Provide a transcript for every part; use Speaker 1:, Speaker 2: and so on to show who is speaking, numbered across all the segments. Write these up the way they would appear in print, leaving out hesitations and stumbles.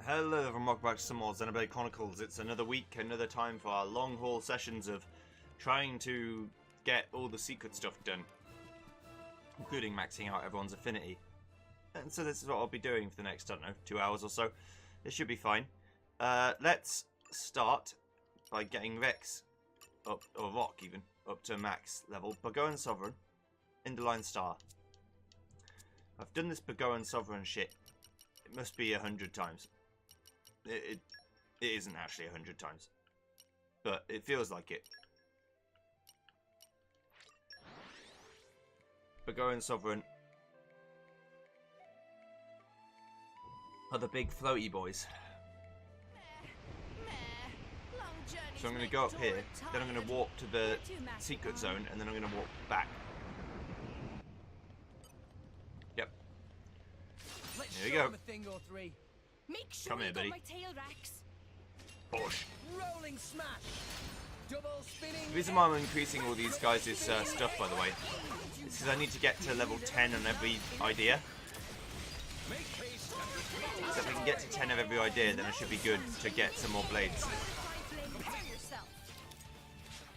Speaker 1: Hello everyone, welcome back to some more Xenoblade Chronicles. It's another week, another time for our long haul sessions of trying to get all the secret stuff done, including maxing out everyone's affinity. And so this is what I'll be doing for the next, I don't know, 2 hours or so. It should be fine. Let's start by getting Rex up, or Rock even, up to max level. Burgoan Sovereign, Indolent Star. I've done this Burgoan Sovereign shit. It must be 100 times. It isn't actually 100 times, but it feels like it. Burgoan Sovereign are the big floaty boys. So I'm going to go up here, then I'm going to walk to the secret zone, and then I'm going to walk back. Yep. Here we go.
Speaker 2: Make sure
Speaker 1: Come here, buddy.
Speaker 2: my tail racks.
Speaker 1: Push.
Speaker 3: Rolling smash. Double spinning.
Speaker 1: The reason why I'm increasing all these guys' stuff, by the way, is because I need to get to level 10 on every idea. So if I can get to 10 of every idea, then I should be good to get some more blades.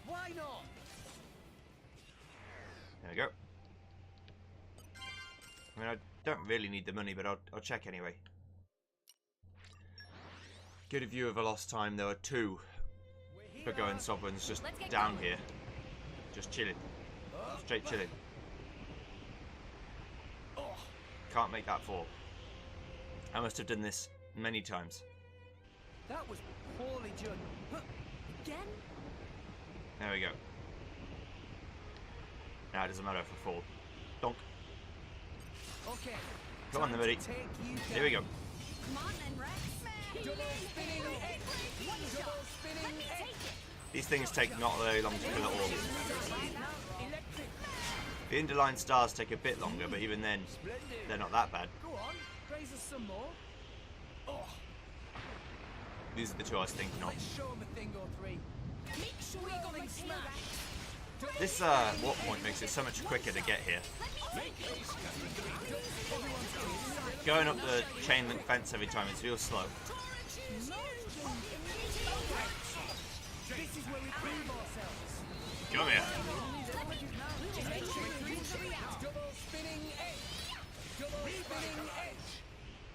Speaker 3: Why not?
Speaker 1: There we go. I mean, I don't really need the money, but I'll check anyway. Good view of a lost time. There are 2 Burgoan Sovereigns just down here. Just chilling. Straight chilling. Can't make that fall. I must have done this many times.
Speaker 3: That was poorly done.
Speaker 2: Again?
Speaker 1: There we go. Now it doesn't matter if I fall. Donk.
Speaker 3: Okay.
Speaker 1: Come on, then, buddy. Here we go.
Speaker 2: Come on then, Rex.
Speaker 3: Double spinning edge. Double spinning edge.
Speaker 1: These things take not very long to kill at all.
Speaker 3: Electric.
Speaker 1: The Indolent Stars take a bit longer, but even then, they're not that bad.
Speaker 3: Go on. Raise us some more. Oh.
Speaker 1: These are the 2 I was thinking
Speaker 3: Let's
Speaker 1: of.
Speaker 3: show them a thing or three.
Speaker 2: Make sure you got my tail racks.
Speaker 1: This warp point makes it so much quicker to get here. Going up the chain link fence every time is real slow.
Speaker 3: This is where we prove ourselves.
Speaker 1: Come here.
Speaker 3: Double spinning edge. Double spinning edge.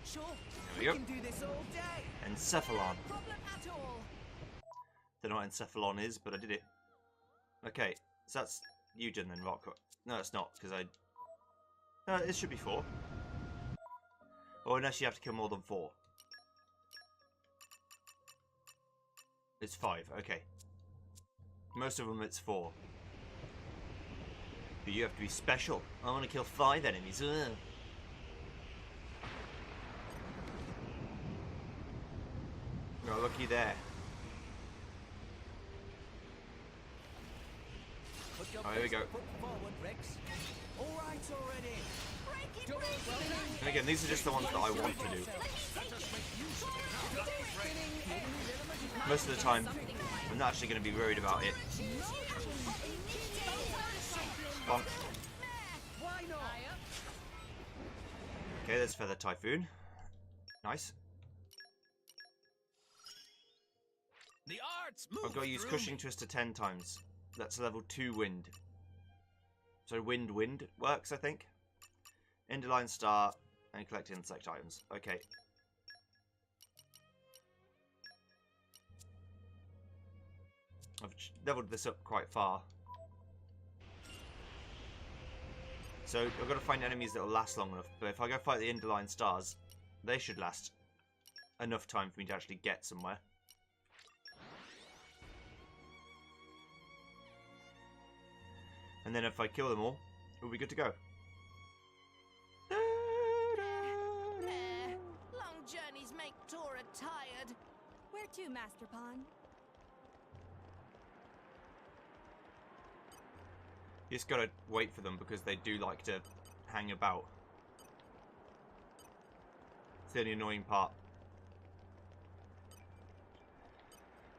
Speaker 3: Sure.
Speaker 1: There we
Speaker 3: We
Speaker 1: go.
Speaker 3: can do this all day.
Speaker 1: Encephalon.
Speaker 2: Problem at all.
Speaker 1: Don't know what Encephalon is, but I did it. Okay, so that's you done then, Rock. No, it's not, because I... No, it should be 4. Or unless you have to kill more than 4. It's 5, okay. Most of them it's 4. But you have to be special. I want to kill 5 enemies. Ugh. Oh, looky there.
Speaker 3: Put your
Speaker 1: Oh, here we
Speaker 3: best
Speaker 1: go.
Speaker 3: foot forward, Rex. All right already.
Speaker 2: Break it,
Speaker 3: Double
Speaker 2: break
Speaker 3: spinning.
Speaker 1: And again, these are just the ones that I want to do. Most of the time, I'm not actually going to be worried about it. Bonk.
Speaker 3: Why not?
Speaker 1: Okay, there's Feather Typhoon. Nice.
Speaker 3: The arts move
Speaker 1: I've got to use
Speaker 3: through
Speaker 1: Crushing
Speaker 3: me.
Speaker 1: Twister 10 times. That's level 2 wind. So wind works, I think. Indolent Star and collect insect items. Okay. I've leveled this up quite far. So I've got to find enemies that will last long enough. But if I go fight the Indolent Stars, they should last enough time for me to actually get somewhere. And then if I kill them all, we'll be good to go.
Speaker 2: Long journeys make Tora tired. Where to, Master Pawn?
Speaker 1: You just gotta wait for them because they do like to hang about. It's the only annoying part.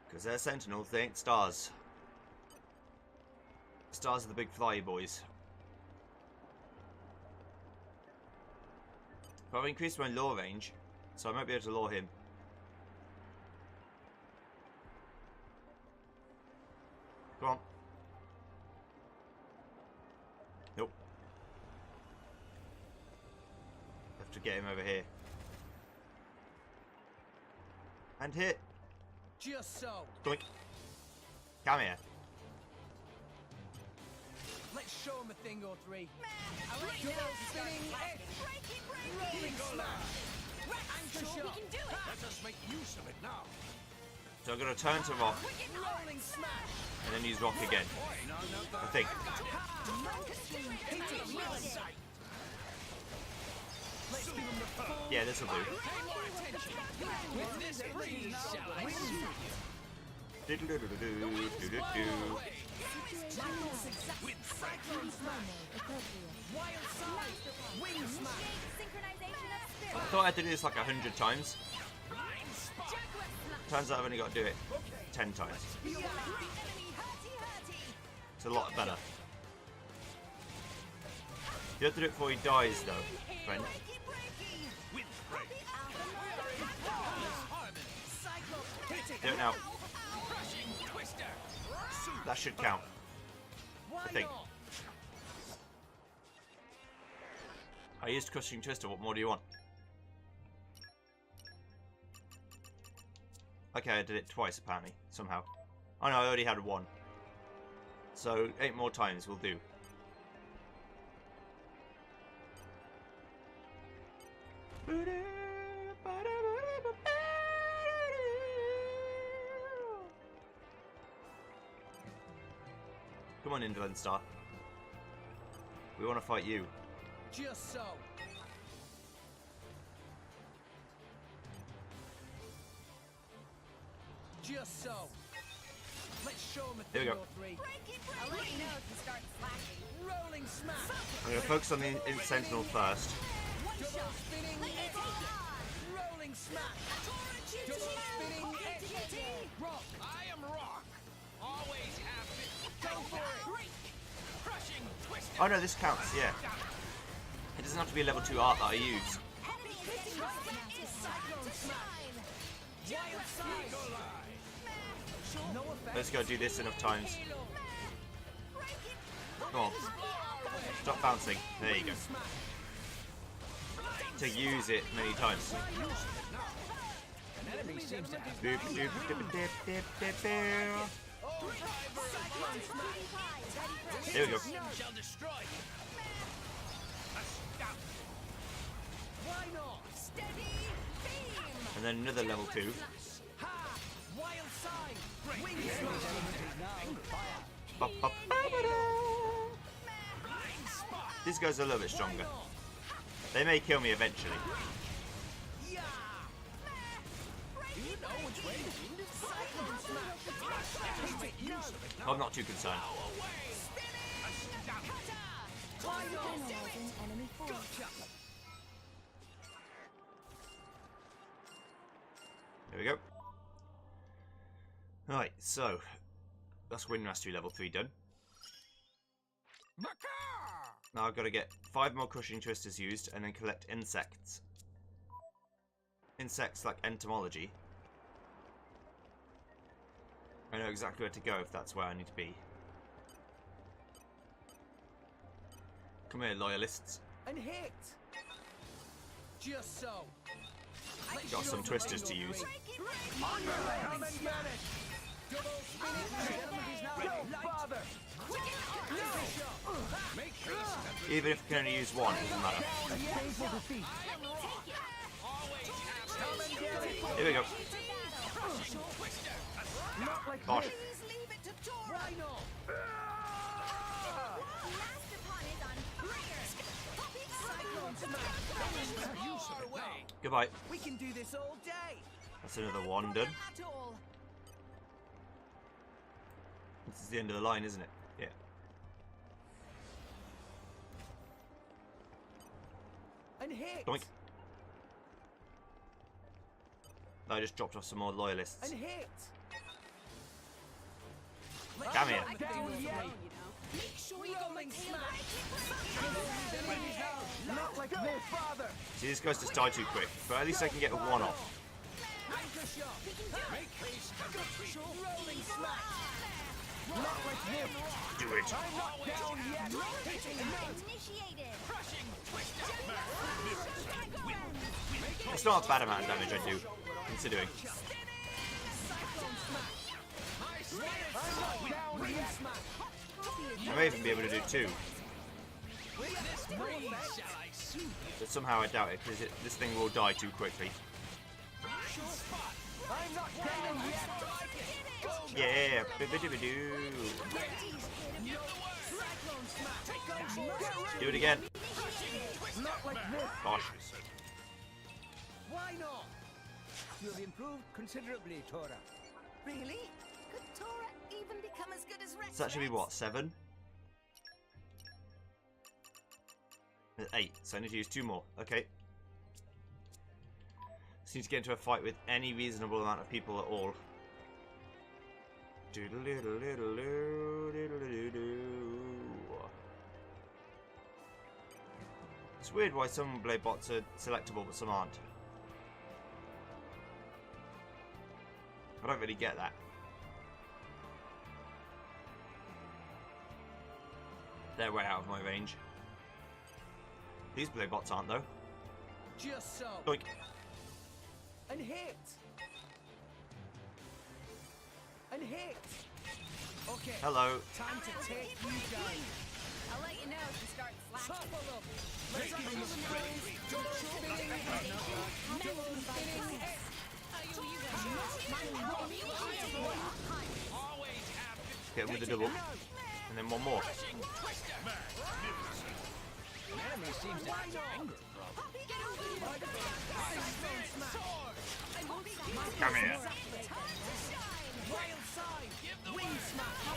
Speaker 1: Because they're sentinels, they ain't stars. Stars are the big flyy boys. But I've increased my lure range, so I might be able to lure him. Go on. Nope. Have to get him over here. And hit.
Speaker 3: Just so.
Speaker 1: Doink. Come here.
Speaker 3: Let's show him a thing or three.
Speaker 2: Double
Speaker 3: spinning edge. Rolling smash. Anchor
Speaker 2: Sure, we
Speaker 3: shot.
Speaker 2: can do it.
Speaker 3: Let us make use of it now.
Speaker 1: So I'm going to turn to rock
Speaker 3: Rolling smash.
Speaker 1: and then use rock again. I think.
Speaker 3: Let's give him the full.
Speaker 1: Yeah, this will do.
Speaker 3: Pay more attention. With this breeze, shall I see you?
Speaker 1: Do-do-do-do-do-do-do-do.
Speaker 3: With cyclone smash. Wild side. Wing smash.
Speaker 2: Synchronization of
Speaker 1: I
Speaker 2: spirit.
Speaker 1: thought I had to do this like 100 times.
Speaker 3: Blind spot.
Speaker 1: Turns out I've only got to do it 10 times.
Speaker 2: Enemy hurty hurty.
Speaker 1: It's a lot better. You have to do it before he dies, though, friend.
Speaker 2: Breaky breaky.
Speaker 3: With break. Harmony. Cyclone. Hit it.
Speaker 1: Do it now.
Speaker 3: Crushing twister.
Speaker 1: That should count.
Speaker 3: Why
Speaker 1: I think.
Speaker 3: not?
Speaker 1: I used Crushing Twister. What more do you want? Okay, I did it twice, apparently. Somehow. Oh no, I already had one. So, 8 more times will do. Come on, Indolent Star. We want to fight you.
Speaker 3: Just so. Just so. Let's show him a
Speaker 1: Here we
Speaker 3: thing
Speaker 1: go.
Speaker 3: or three.
Speaker 2: I'll let you know if you start slacking.
Speaker 3: Rolling smash.
Speaker 1: I'm going to focus on the Sentinel first.
Speaker 3: Double spinning edge. Rolling smash. Double spinning edge. Rock. I am rock. Always have been. Go for it. Crushing twister.
Speaker 1: Oh no, this counts, yeah. It doesn't have to be a level 2 art that I use.
Speaker 3: Cyclone smash. Wild side. No effect.
Speaker 1: Let's go do this enough times. Come on. Stop bouncing. There you go. To use it many times.
Speaker 3: An enemy seems to have
Speaker 1: Boop, doop, dip, dip, dip, dip, dip.
Speaker 3: cyclone smash.
Speaker 1: Here we go.
Speaker 3: Shall destroy you. Astound. Why not?
Speaker 2: Steady beam.
Speaker 1: And then another level 2.
Speaker 3: Ha! Wild side. Wing smash.
Speaker 1: Ba, ba, ba, ba, da.
Speaker 3: Blind spot.
Speaker 1: These guys are a little bit stronger. They may kill me eventually.
Speaker 3: Yeah. Do you know which way to do this? Cyclone smash. Make use of it now.
Speaker 1: I'm not too concerned.
Speaker 3: Why not?
Speaker 2: Analyzing enemy force.
Speaker 3: Gotcha.
Speaker 1: There we go. Right, so that's Wind Mastery level 3 done. Now I've got to get 5 more Crushing Twisters used and then collect insects. Insects like entomology. I know exactly where to go if that's where I need to be. Come here, loyalists.
Speaker 3: And hit. Just so.
Speaker 1: Got some twisters to use.
Speaker 3: Come and get it. Double spinning. No bother. Make haste.
Speaker 1: Even if I can only use one, it doesn't matter.
Speaker 3: Painful defeat. Come and get it.
Speaker 1: Here we go.
Speaker 3: Not like
Speaker 1: Bosh.
Speaker 3: this.
Speaker 2: Please leave it to Tora.
Speaker 3: Why not?
Speaker 2: Master Pawn is on fire.
Speaker 3: Cyclone smash. Use of it now.
Speaker 1: Goodbye.
Speaker 3: We can do this all day.
Speaker 1: That's another one done.
Speaker 2: At all.
Speaker 1: This is the end of the line, isn't it? Yeah.
Speaker 3: And hit.
Speaker 1: Doink. I just dropped off some more loyalists.
Speaker 3: And hit.
Speaker 1: Come here.
Speaker 3: Down yet.
Speaker 2: Make sure you go
Speaker 3: Rolling
Speaker 2: tail
Speaker 3: smash. Not like no father.
Speaker 1: See, these guys just die too quick, but at least I can get a one off.
Speaker 3: Anchor shot. Make haste and retreat. Rolling smash.
Speaker 1: Do it.
Speaker 3: I'm not down yet.
Speaker 2: Initiated.
Speaker 1: It's not a bad amount of damage I do, considering.
Speaker 3: I'm not down yet.
Speaker 1: I may even be able to do 2. But somehow I doubt it, because this thing will die too quickly.
Speaker 3: I'm not down yet.
Speaker 1: Yeah, bibidibidoo. Do it again.
Speaker 3: Not like this.
Speaker 1: Gosh.
Speaker 3: Why not? You've improved considerably, Tora.
Speaker 2: Really? Could Tora even become as good as Rex?
Speaker 1: So that should be what, 7? 8, so I need to use 2 more. Okay. Just need to get into a fight with any reasonable amount of people at all. It's weird why some blade bots are selectable but some aren't. I don't really get that. They're way out of my range. These blade bots aren't though.
Speaker 3: Just so.
Speaker 1: Oink.
Speaker 3: And hit. And hit. Okay.
Speaker 1: Hello.
Speaker 3: Time to take you down.
Speaker 2: I'll let you know if you start slacking.
Speaker 3: Topple them. Let's give them a spring. Don't spinning hit. Don't spinning hit.
Speaker 1: Hit him with the double. And then one more.
Speaker 3: Enemy seems to have anger
Speaker 1: Come here.
Speaker 3: Wild side. Wing smash.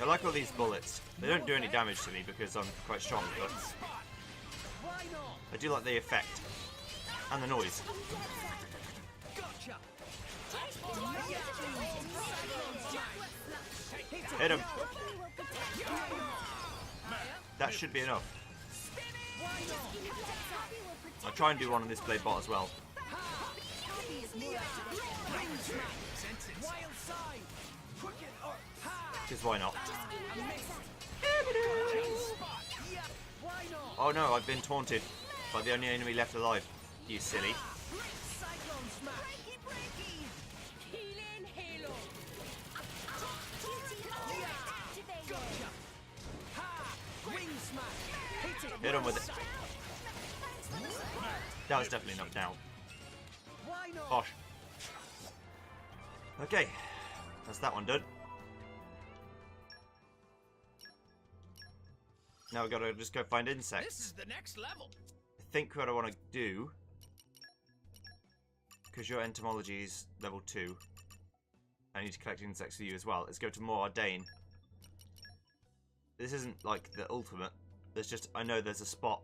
Speaker 1: I like all these bullets. They don't do any damage to me because I'm quite strong, but
Speaker 3: Why not?
Speaker 1: I do like the effect. And the noise.
Speaker 3: Gotcha.
Speaker 1: Hit him. That should be enough. I'll try and do one on this blade bot as well.
Speaker 3: Wild side. Crooked or
Speaker 1: Because why not?
Speaker 3: why not?
Speaker 1: Oh no, I've been taunted by the only enemy left alive. You silly.
Speaker 3: Cyclone smash.
Speaker 2: Healing halo.
Speaker 3: Gotcha. Ha! Wing smash. Hit it.
Speaker 1: Hit him with it. That was definitely knocked down.
Speaker 3: Why not?
Speaker 1: Bosh. Okay, that's that one done. Now we gotta just go find insects.
Speaker 3: This is the next level.
Speaker 1: I think what I want to do, because your entomology is level 2, I need to collect insects for you as well. Let's go to more Ardain. This isn't like the ultimate. There's just, I know there's a spot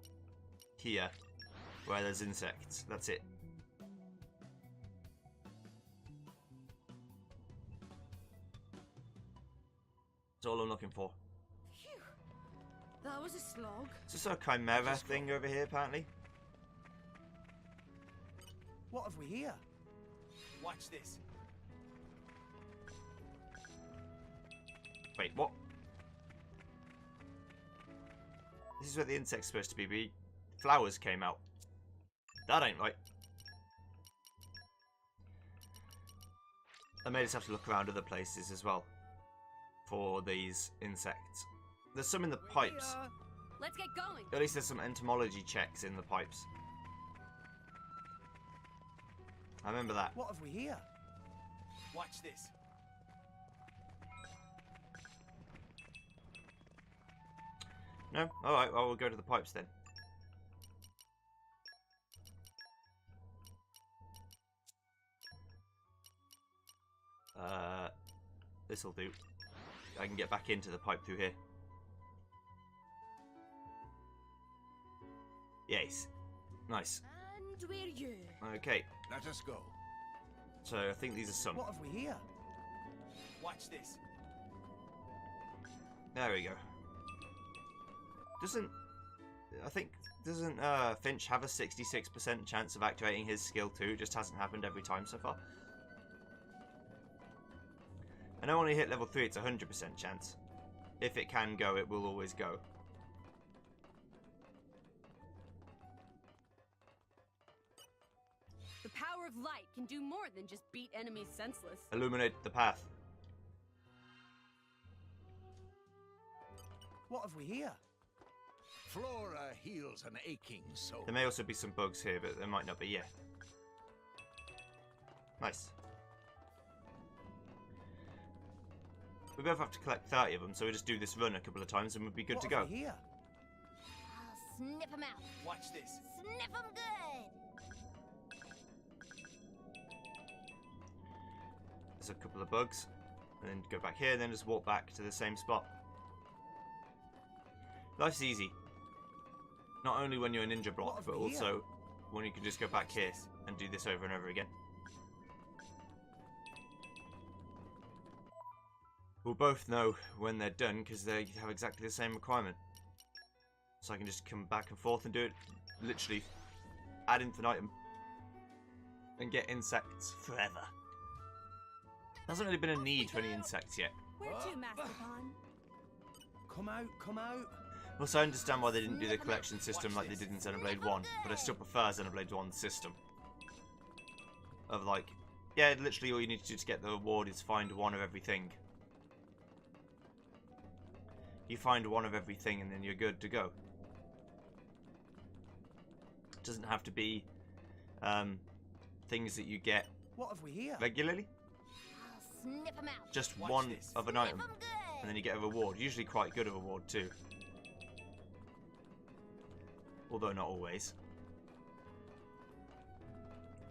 Speaker 1: here where there's insects. That's it. That's all I'm looking for.
Speaker 2: Phew. That was a slog.
Speaker 1: Is this a chimera thing over here, apparently?
Speaker 3: What have we here? Watch this.
Speaker 1: Wait, what? This is where the insect's supposed to be, but flowers came out. That ain't right. I may just have to look around other places as well for these insects. There's some in the pipes.
Speaker 2: Let's get going.
Speaker 1: At least there's some entomology checks in the pipes. I remember that.
Speaker 3: What have we here? Watch this.
Speaker 1: No? Alright, well, we'll go to the pipes then. This'll do. I can get back into the pipe through here. Yes. Nice.
Speaker 2: And we're you.
Speaker 1: Okay,
Speaker 3: Let us go.
Speaker 1: so I think these are some.
Speaker 3: What have we here? Watch this.
Speaker 1: There we go. Doesn't Finch have a 66% chance of activating his skill too? It just hasn't happened every time so far. I know when you hit level 3 it's a 100% chance. If it can go, it will always go.
Speaker 4: The power of light can do more than just beat enemies senseless.
Speaker 1: Illuminate the path.
Speaker 3: What have we here? Flora heals an aching soul.
Speaker 1: There may also be some bugs here, but there might not be yet. Nice. We both have to collect 30 of them, so we just do this run a couple of times and we'll be good to go.
Speaker 3: What have we here?
Speaker 2: I'll sniff him out.
Speaker 3: Watch this.
Speaker 2: Sniff him good.
Speaker 1: There's a couple of bugs. And then go back here, then just walk back to the same spot. Life's easy. Not only when you're a ninja block, but also when you can just go back here and do this over and over again. We'll both know when they're done because they have exactly the same requirement. So I can just come back and forth and do it literally ad infinitum and get insects forever. There hasn't really been a need for any insects yet.
Speaker 2: Where to, Master Pawn?
Speaker 3: Come out, come out.
Speaker 1: Also, I understand why they didn't do the collection system like they did in Xenoblade 1, but I still prefer Xenoblade 1's system. Of like, yeah, literally all you need to do to get the reward is find one of everything. You find one of everything and then you're good to go. It doesn't have to be things that you get
Speaker 3: What have we here?
Speaker 1: regularly.
Speaker 2: I'll sniff him out.
Speaker 1: Just
Speaker 3: Watch
Speaker 1: one
Speaker 3: this.
Speaker 1: of an
Speaker 2: Sniff
Speaker 1: item.
Speaker 2: him good.
Speaker 1: And then you get a reward. Usually quite good a reward too. Although not always.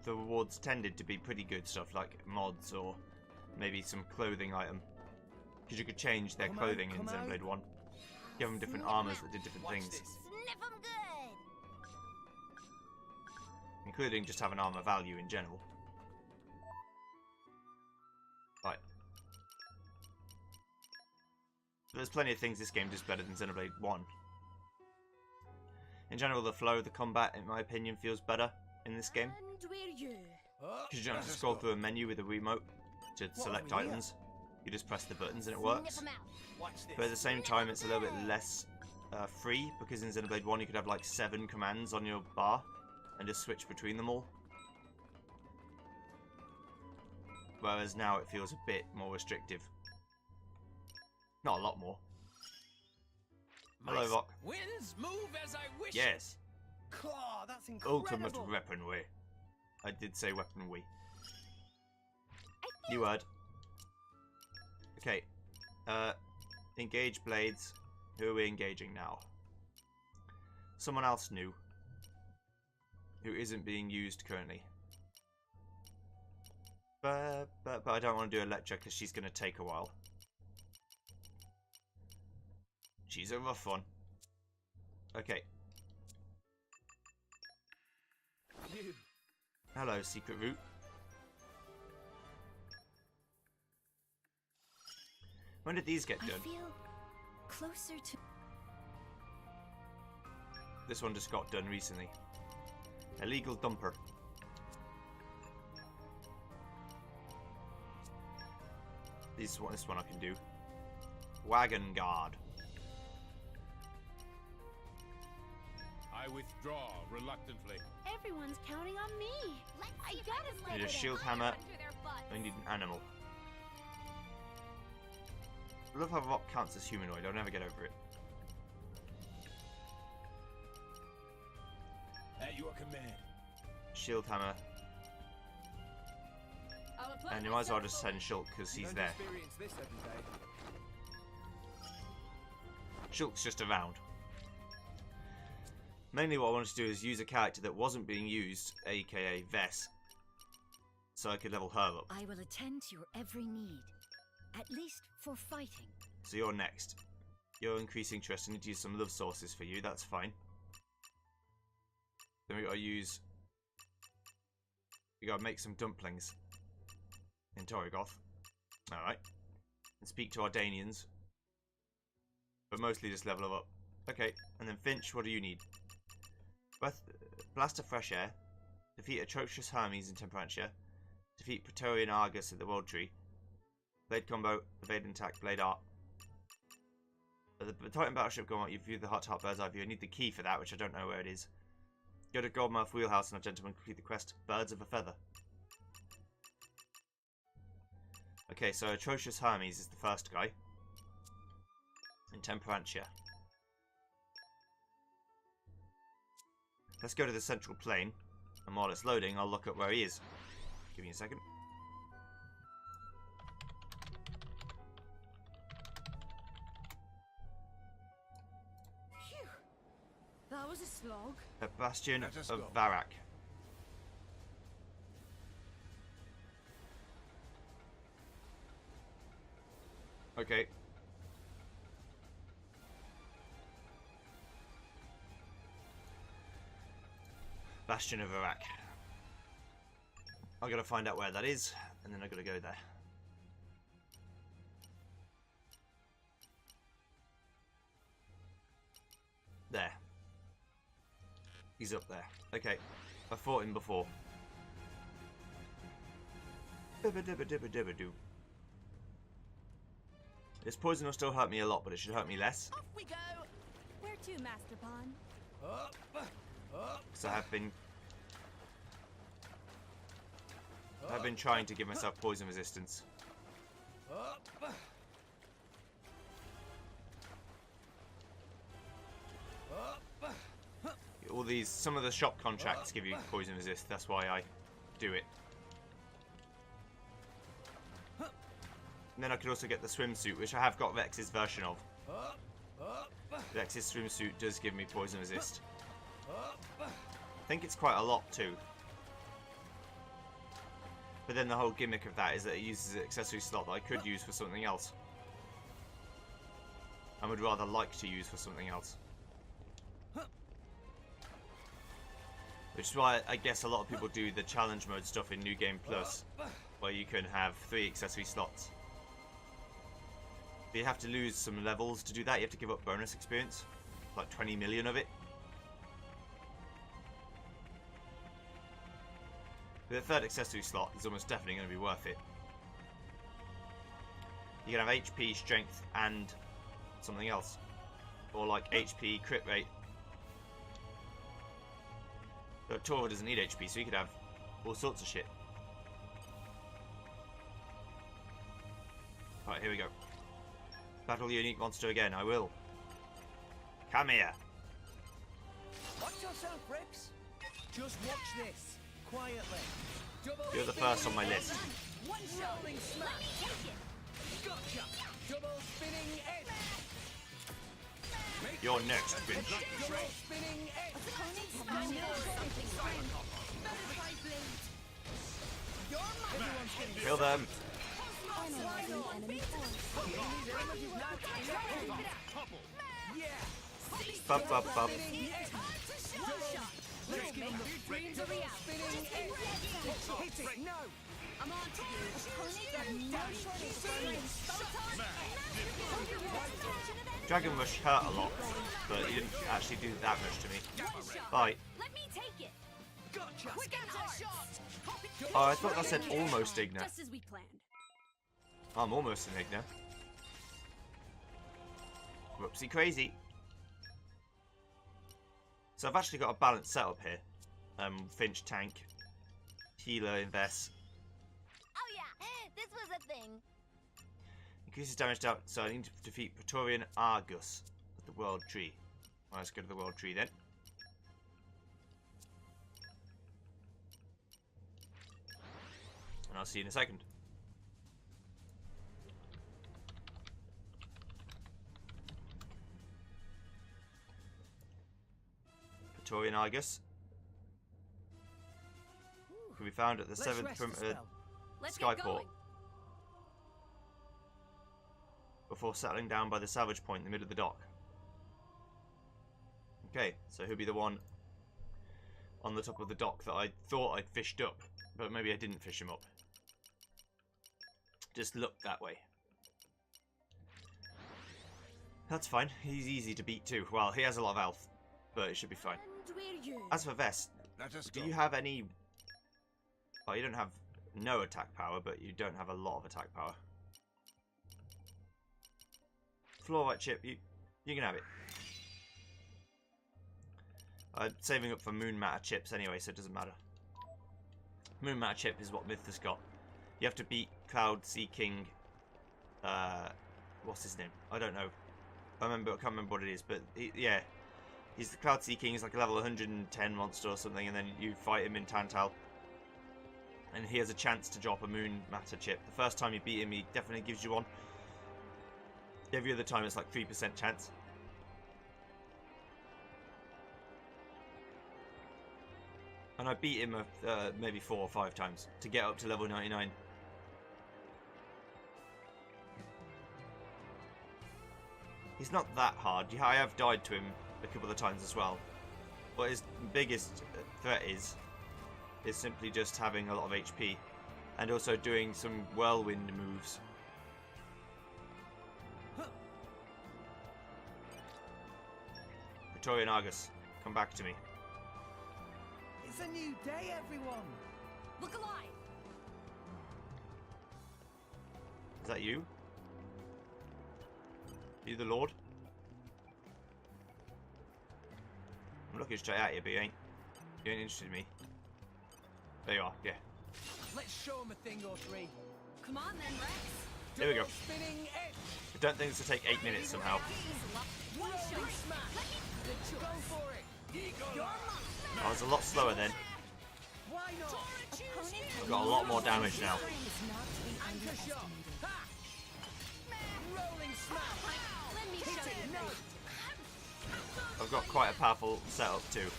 Speaker 1: The rewards tended to be pretty good stuff like mods or maybe some clothing item. Because you could change their
Speaker 3: Come
Speaker 1: clothing
Speaker 3: out,
Speaker 1: in
Speaker 3: come out.
Speaker 1: Xenoblade 1. Give them different
Speaker 2: Sniff 'em
Speaker 1: armors
Speaker 2: out.
Speaker 1: that did different
Speaker 3: Watch
Speaker 1: things.
Speaker 3: this.
Speaker 2: Sniff him good.
Speaker 1: Including just having armor value in general. Right. There's plenty of things this game does better than Xenoblade 1. In general, the flow of the combat, in my opinion, feels better in this game.
Speaker 2: And we're you.
Speaker 1: Because you don't have to scroll through a menu with a remote to select
Speaker 3: have we here?
Speaker 1: items. You just press the buttons and it
Speaker 2: Sniff
Speaker 1: works.
Speaker 2: 'em out.
Speaker 3: Watch this.
Speaker 1: But at the same time, it's a little bit less free, because in Xenoblade 1 you could have like 7 commands on your bar and just switch between them all. Whereas now it feels a bit more restrictive. Not a lot more. Hello,
Speaker 3: Nice.
Speaker 1: Rock.
Speaker 3: Winds move as I wish.
Speaker 1: Yes.
Speaker 3: Claw, that's incredible.
Speaker 1: Ultimate weaponry. I did say weaponry.
Speaker 2: I
Speaker 1: You heard. Okay. Engage blades. Who are we engaging now? Someone else new. Who isn't being used currently. But I don't want to do Electra because she's going to take a while. She's a rough one. Okay.
Speaker 3: You.
Speaker 1: Hello, secret route. When did these get
Speaker 2: I
Speaker 1: done?
Speaker 2: feel closer to.
Speaker 1: This one just got done recently. Illegal dumper. This one I can do. Wagon guard.
Speaker 5: I withdraw reluctantly.
Speaker 2: Everyone's counting on me. I gotta
Speaker 1: Need a shield hammer. I need an animal. I love how Rock counts as humanoid. I'll never get over it.
Speaker 3: At your command.
Speaker 1: Shield hammer. And you might as well just send Shulk because he's there.
Speaker 3: Experience this every day.
Speaker 1: Shulk's just around. Mainly what I wanted to do is use a character that wasn't being used, aka Vess, so I could level her up.
Speaker 6: I will attend to your every need, at least for fighting.
Speaker 1: So you're next. You're increasing interest. I need to use some love sources for you, that's fine. Then we gotta use... We gotta make some dumplings. In Torrigoth. Alright. And speak to our Danians. But mostly just level them up. Okay, and then Finch, what do you need? Blast of Fresh Air. Defeat Atrocious Hermes in Temperantia. Defeat Praetorian Argus at the World Tree. Blade combo, evade and attack, blade art. The Titan battleship going on, you view the heart-to-heart bird's eye view. I need the key for that, which I don't know where it is. Go to Goldmouth Wheelhouse and have gentlemen complete the quest. Birds of a Feather. Okay, so Atrocious Hermes is the first guy. In Temperantia. Let's go to the central plane. And while it's loading, I'll look up where he is. Give me a second.
Speaker 4: That was a slog.
Speaker 1: A Bastion
Speaker 5: Let us
Speaker 1: of
Speaker 5: go.
Speaker 1: Varak. Okay. Bastion of Varak. I gotta find out where that is, and then I gotta go there. There. He's up there. Okay. I fought him before. Dibba-dibba-dibba-dibba-doo. This poison will still hurt me a lot, but it should hurt me less.
Speaker 2: Off we go! Where to, Master Pawn?
Speaker 3: Up, up,
Speaker 1: Because I have been trying to give myself poison resistance.
Speaker 3: up.
Speaker 1: All these, some of the shop contracts give you poison resist. That's why I do it. And then I could also get the swimsuit, which I have got Vex's version of. Vex's swimsuit does give me poison resist. I think it's quite a lot too. But then the whole gimmick of that is that it uses an accessory slot that I could use for something else. I would rather like to use for something else. Which is why I guess a lot of people do the challenge mode stuff in New Game Plus, where you can have 3 accessory slots. But you have to lose some levels to do that. You have to give up bonus experience, like 20 million of it. But the 3rd accessory slot is almost definitely going to be worth it. You can have HP, strength, and something else. Or like HP, crit rate. But Tora doesn't need HP, so you could have all sorts of shit. Alright, here we go. Battle the unique monster again, I will. Come here.
Speaker 3: Watch yourself, Rex. Just watch this. Quietly. Double
Speaker 1: You're the first on my list.
Speaker 3: One rolling smash. Gotcha. Double spinning edge.
Speaker 1: You're next, bitch.
Speaker 3: Double spinning edge.
Speaker 1: Kill them. Bup, bup, bup.
Speaker 3: Let's give them the dreams of spinning edge. Hit it. No.
Speaker 4: I'm on to you.
Speaker 1: Dragon Rush hurt a lot, but he didn't actually do that much to me. Bye.
Speaker 4: Let me take it.
Speaker 3: Gotcha.
Speaker 4: Quick and hard.
Speaker 1: Oh, I thought that said almost Igna.
Speaker 4: Just as we planned.
Speaker 1: I'm almost an Igna. Whoopsie crazy. So I've actually got a balanced setup here. Finch tank, healer invest.
Speaker 2: Oh yeah, this was a thing.
Speaker 1: Increases damage down, so I need to defeat Praetorian Argus at the World Tree. Well, let's go to the World Tree then. And I'll see you in a second. Praetorian Argus can be found at the 7th
Speaker 4: Let's get
Speaker 1: Skyport
Speaker 4: going.
Speaker 1: before settling down by the salvage point in the middle of the dock. Okay, so he'll be the one on the top of the dock that I thought I'd fished up, but maybe I didn't fish him up. Just looked that way. That's fine, he's easy to beat too. Well, he has a lot of health, but it should be fine.
Speaker 2: And we're you.
Speaker 1: As for Vest,
Speaker 5: Let us
Speaker 1: do
Speaker 5: go.
Speaker 1: you have any... Well, you don't have no attack power, but you don't have a lot of attack power. fluorite chip, you can have it. I'm saving up for moon matter chips anyway, so it doesn't matter. Moon matter chip is what Myth has got. You have to beat Cloud Sea King. What's his name? I don't know. I can't remember what it is, but yeah, he's the Cloud Sea King. He's like a level 110 monster or something, and then you fight him in Tantal, and he has a chance to drop a moon matter chip. The first time you beat him, he definitely gives you one. Every other time, it's like 3% chance. And I beat him maybe 4 or 5 times to get up to level 99. He's not that hard. I have died to him a couple of times as well. But his biggest threat is simply just having a lot of HP. And also doing some whirlwind moves. Praetorian Argus, come back to me.
Speaker 3: It's a new day, everyone.
Speaker 4: Look alive!
Speaker 1: Is that you? You the Lord? I'm looking straight at you, but you ain't interested in me. There you are, yeah.
Speaker 3: Let's show him a thing or three.
Speaker 4: Come on then, Rex!
Speaker 1: There we go.
Speaker 3: Spinning edge.
Speaker 1: I don't think this will take 8 minutes somehow.
Speaker 4: One shot!
Speaker 3: Go for it.
Speaker 1: I was a lot slower then.
Speaker 3: Why not?
Speaker 1: I've got a lot more damage now.
Speaker 3: Anchor shot. Ha! Rolling smash.
Speaker 4: Let me
Speaker 3: Hit
Speaker 4: show
Speaker 3: it.
Speaker 4: you.
Speaker 3: No.
Speaker 1: I've got quite a powerful setup too.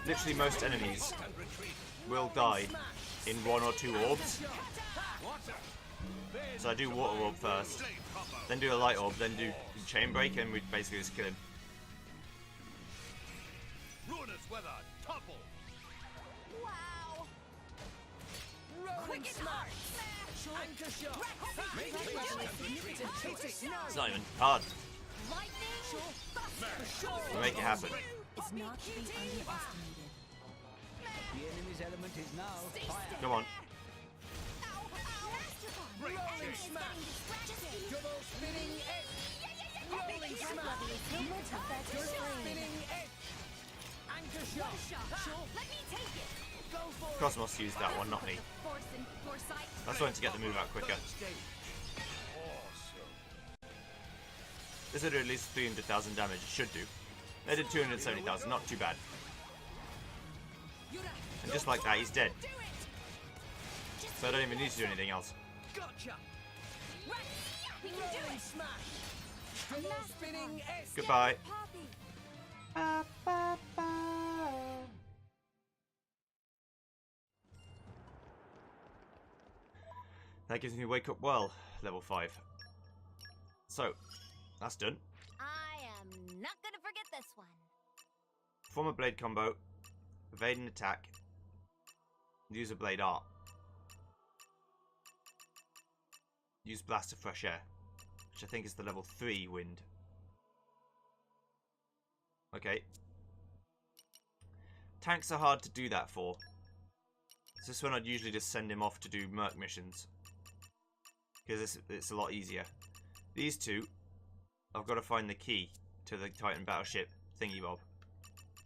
Speaker 1: Literally most enemies will die in 1 or 2 orbs. So I do water orb first, then do a light orb, then do chain break, and we basically just kill him.
Speaker 5: Ruinous weather, topple.
Speaker 2: Wow!
Speaker 3: Rolling smash. Anchor shot. Hit it. No.
Speaker 1: It's not even hard.
Speaker 2: Lightning!
Speaker 1: We make it happen.
Speaker 6: Is not to be underestimated.
Speaker 3: The enemy's element is now fire.
Speaker 1: Come on.
Speaker 3: Rolling smash. Double spinning edge. Rolling smash. Double spinning edge. Anchor shot.
Speaker 2: Let me take it!
Speaker 3: Go for it.
Speaker 1: Cosmos used that one, not me.
Speaker 4: Force and foresight.
Speaker 1: That's going to get the move out quicker. This will do at least 300,000 damage. It should do. They did 270,000. Not too bad. And just like that, he's dead. So I don't even need to do anything else.
Speaker 3: Gotcha. Rolling smash. Double spinning edge.
Speaker 1: Goodbye. That gives me Wake Up Well, level 5. So, that's done.
Speaker 2: I am not gonna forget this one.
Speaker 1: Form a blade combo, evade and attack, use a blade art. Use Blast of Fresh Air, which I think is the level 3 wind. Okay. Tanks are hard to do that for. So this one I'd usually just send him off to do merc missions, because it's a lot easier. These two, I've got to find the key to the Titan battleship thingy bob.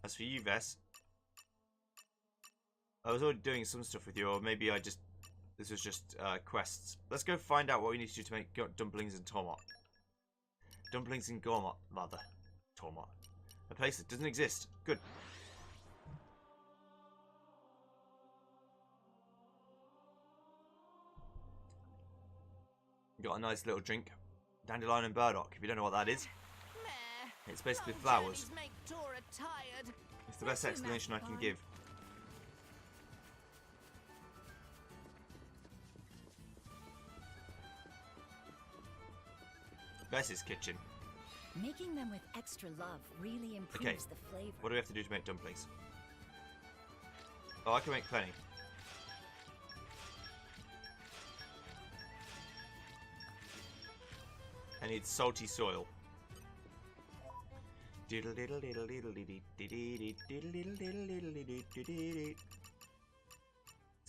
Speaker 1: As for you, Vess, I was already doing some stuff with you, or maybe this was just quests. Let's go find out what we need to do to make dumplings and Tormot. Dumplings and Gormot, rather. Tormot. A place that doesn't exist. Good. Got a nice little drink. Dandelion and burdock, if you don't know what that is.
Speaker 2: Meh.
Speaker 1: It's basically
Speaker 2: Long
Speaker 1: flowers.
Speaker 2: journeys make Tora tired.
Speaker 1: It's the best explanation I can give. Vess's kitchen.
Speaker 6: Making them with extra love really improves the flavor.
Speaker 1: What do we have to do to make dumplings? Oh, I can make plenty. I need salty soil.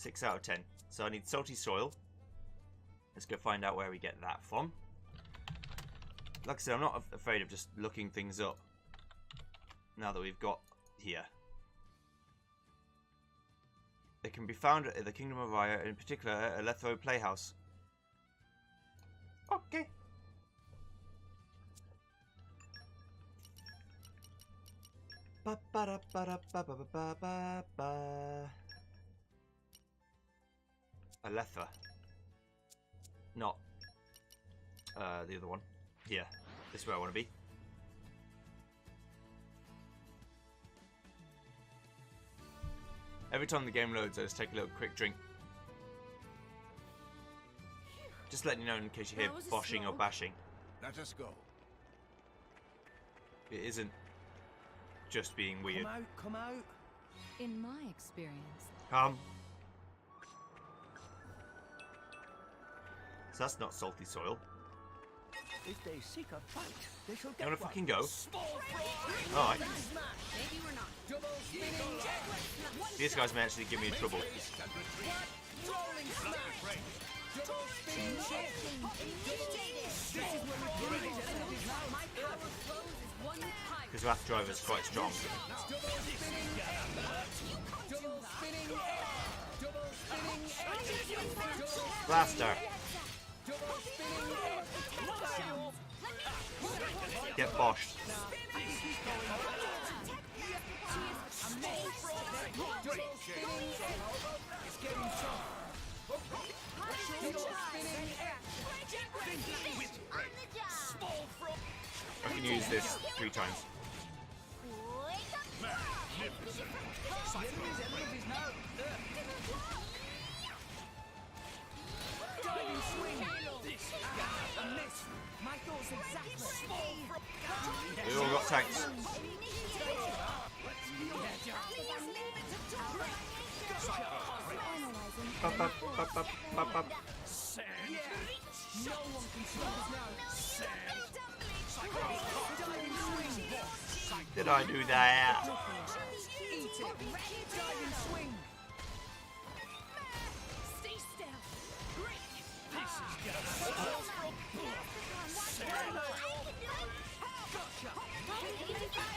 Speaker 1: 6 out of 10. So I need salty soil. Let's go find out where we get that from. Like I said, I'm not afraid of just looking things up. Now that we've got here. They can be found at the Kingdom of Raya, in particular at Lethro Playhouse. Okay. Ba ba da ba da ba ba ba ba ba. Aletha. Not the other one. Here. This is where I want to be. Every time the game loads, I just take a little quick drink. Just letting you know in case you hear boshing or bashing.
Speaker 5: Let us go.
Speaker 1: It isn't just being weird.
Speaker 3: Come out, come out.
Speaker 6: In my experience,
Speaker 1: Come. So that's not salty soil.
Speaker 3: If they seek a fight, they shall
Speaker 1: You
Speaker 3: get
Speaker 1: wanna
Speaker 3: one.
Speaker 1: fucking go?
Speaker 3: Small fry.
Speaker 1: Alright.
Speaker 3: Smash.
Speaker 4: Maybe we're not.
Speaker 3: Double spinning.
Speaker 1: These guys may actually give me trouble.
Speaker 3: Rolling smash. Double spinning kick.
Speaker 4: My power flows is one with power.
Speaker 1: Because Wrath Driver's quite strong.
Speaker 3: Double spinning. Double spinning. Double spinning.
Speaker 1: Blaster.
Speaker 3: Double spinning.
Speaker 1: Get boshed.
Speaker 3: Double spinning. It's getting tough. Double spinning.
Speaker 1: I can use this 3 times.
Speaker 3: Diving swing. A miss. My thoughts exactly.
Speaker 1: We all got tanks. Bop, bop, bop, bop, bop, bop.
Speaker 3: No one can stop us now. Diving swing.
Speaker 1: Did I do that?
Speaker 3: Eat it. Diving swing.
Speaker 2: Stay still.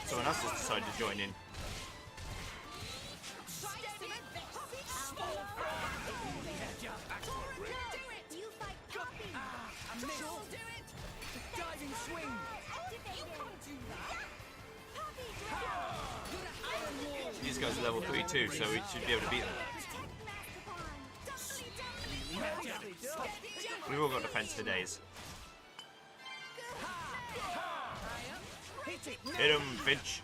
Speaker 1: Someone else has decided to join in.
Speaker 3: A miss. Diving swing.
Speaker 1: These guys are level 3 too, so we should be able to beat them. We've all got defense for days.
Speaker 3: Hit it.
Speaker 1: Hit him, Finch.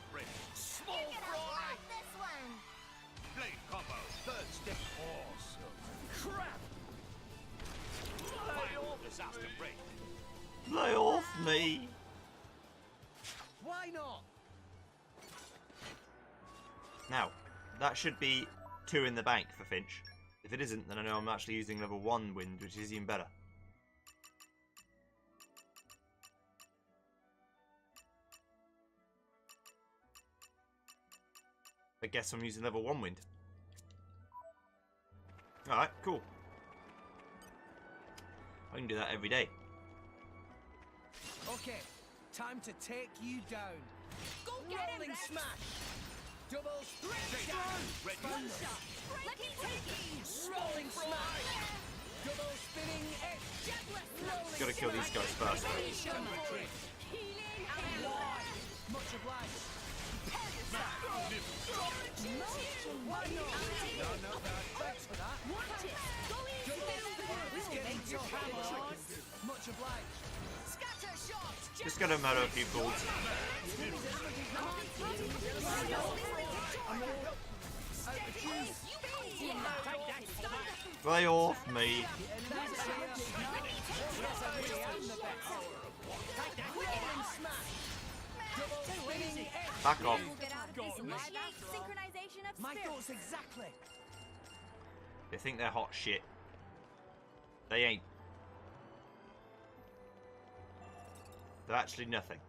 Speaker 5: Blade combo. Third step. Awesome.
Speaker 3: Crap.
Speaker 5: Final disaster break.
Speaker 1: Lay off me.
Speaker 3: Why not?
Speaker 1: Now, that should be 2 in the bank for Finch. If it isn't, then I know I'm actually using level 1 wind, which is even better. I guess I'm using level 1 wind. Alright, cool. I can do that every day.
Speaker 3: Okay, time to take you down.
Speaker 2: Go get him,
Speaker 3: Rolling
Speaker 2: Rex.
Speaker 3: smash. Double
Speaker 5: Ready.
Speaker 2: Let me take you.
Speaker 3: rolling smash. Double spinning X.
Speaker 1: Gotta kill these guys first.
Speaker 3: Much obliged. Thanks for that. It's getting tough. Much obliged.
Speaker 2: Scatter shot.
Speaker 1: Just gonna murder a few fools. Lay off me. Back off.
Speaker 2: Synchronization of
Speaker 3: My
Speaker 2: spirits.
Speaker 3: thoughts exactly.
Speaker 1: They think they're hot shit. They ain't. They're actually nothing.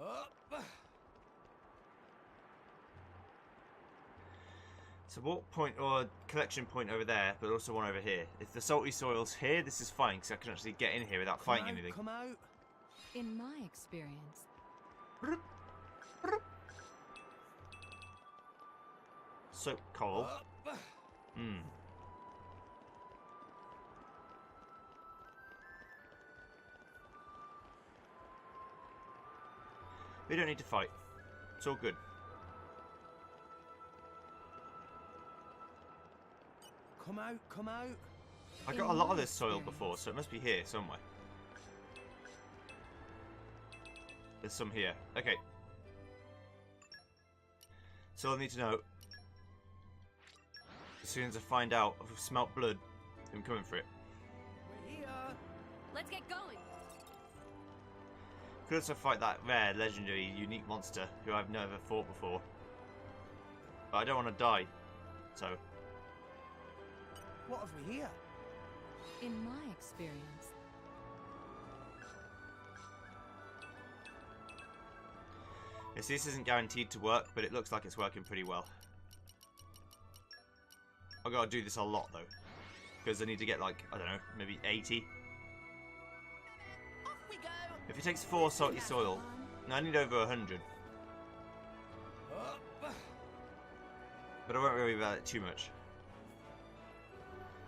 Speaker 3: Up.
Speaker 1: So what point or collection point over there, but also one over here. If the salty soil's here, this is fine because I can actually get in here without fighting anything.
Speaker 3: Come out.
Speaker 6: In my experience,
Speaker 1: Soap coral. We don't need to fight. It's all good.
Speaker 3: Come out, come out.
Speaker 1: I got a lot of this soil before, so it must be here somewhere. There's some here. Okay. So I'll need to know. As soon as I find out if I've smelt blood, I'm coming for it.
Speaker 3: We're here.
Speaker 4: Let's get going.
Speaker 1: Could also fight that rare, legendary, unique monster who I've never fought before. But I don't want to die, so...
Speaker 3: What have we here?
Speaker 6: in my experience,
Speaker 1: Yes, this isn't guaranteed to work, but it looks like it's working pretty well. I've got to do this a lot, though. Because I need to get, like, I don't know, maybe 80.
Speaker 2: Off we go.
Speaker 1: If it takes 4 salty soil, no, I need over 100. But I won't worry about it too much.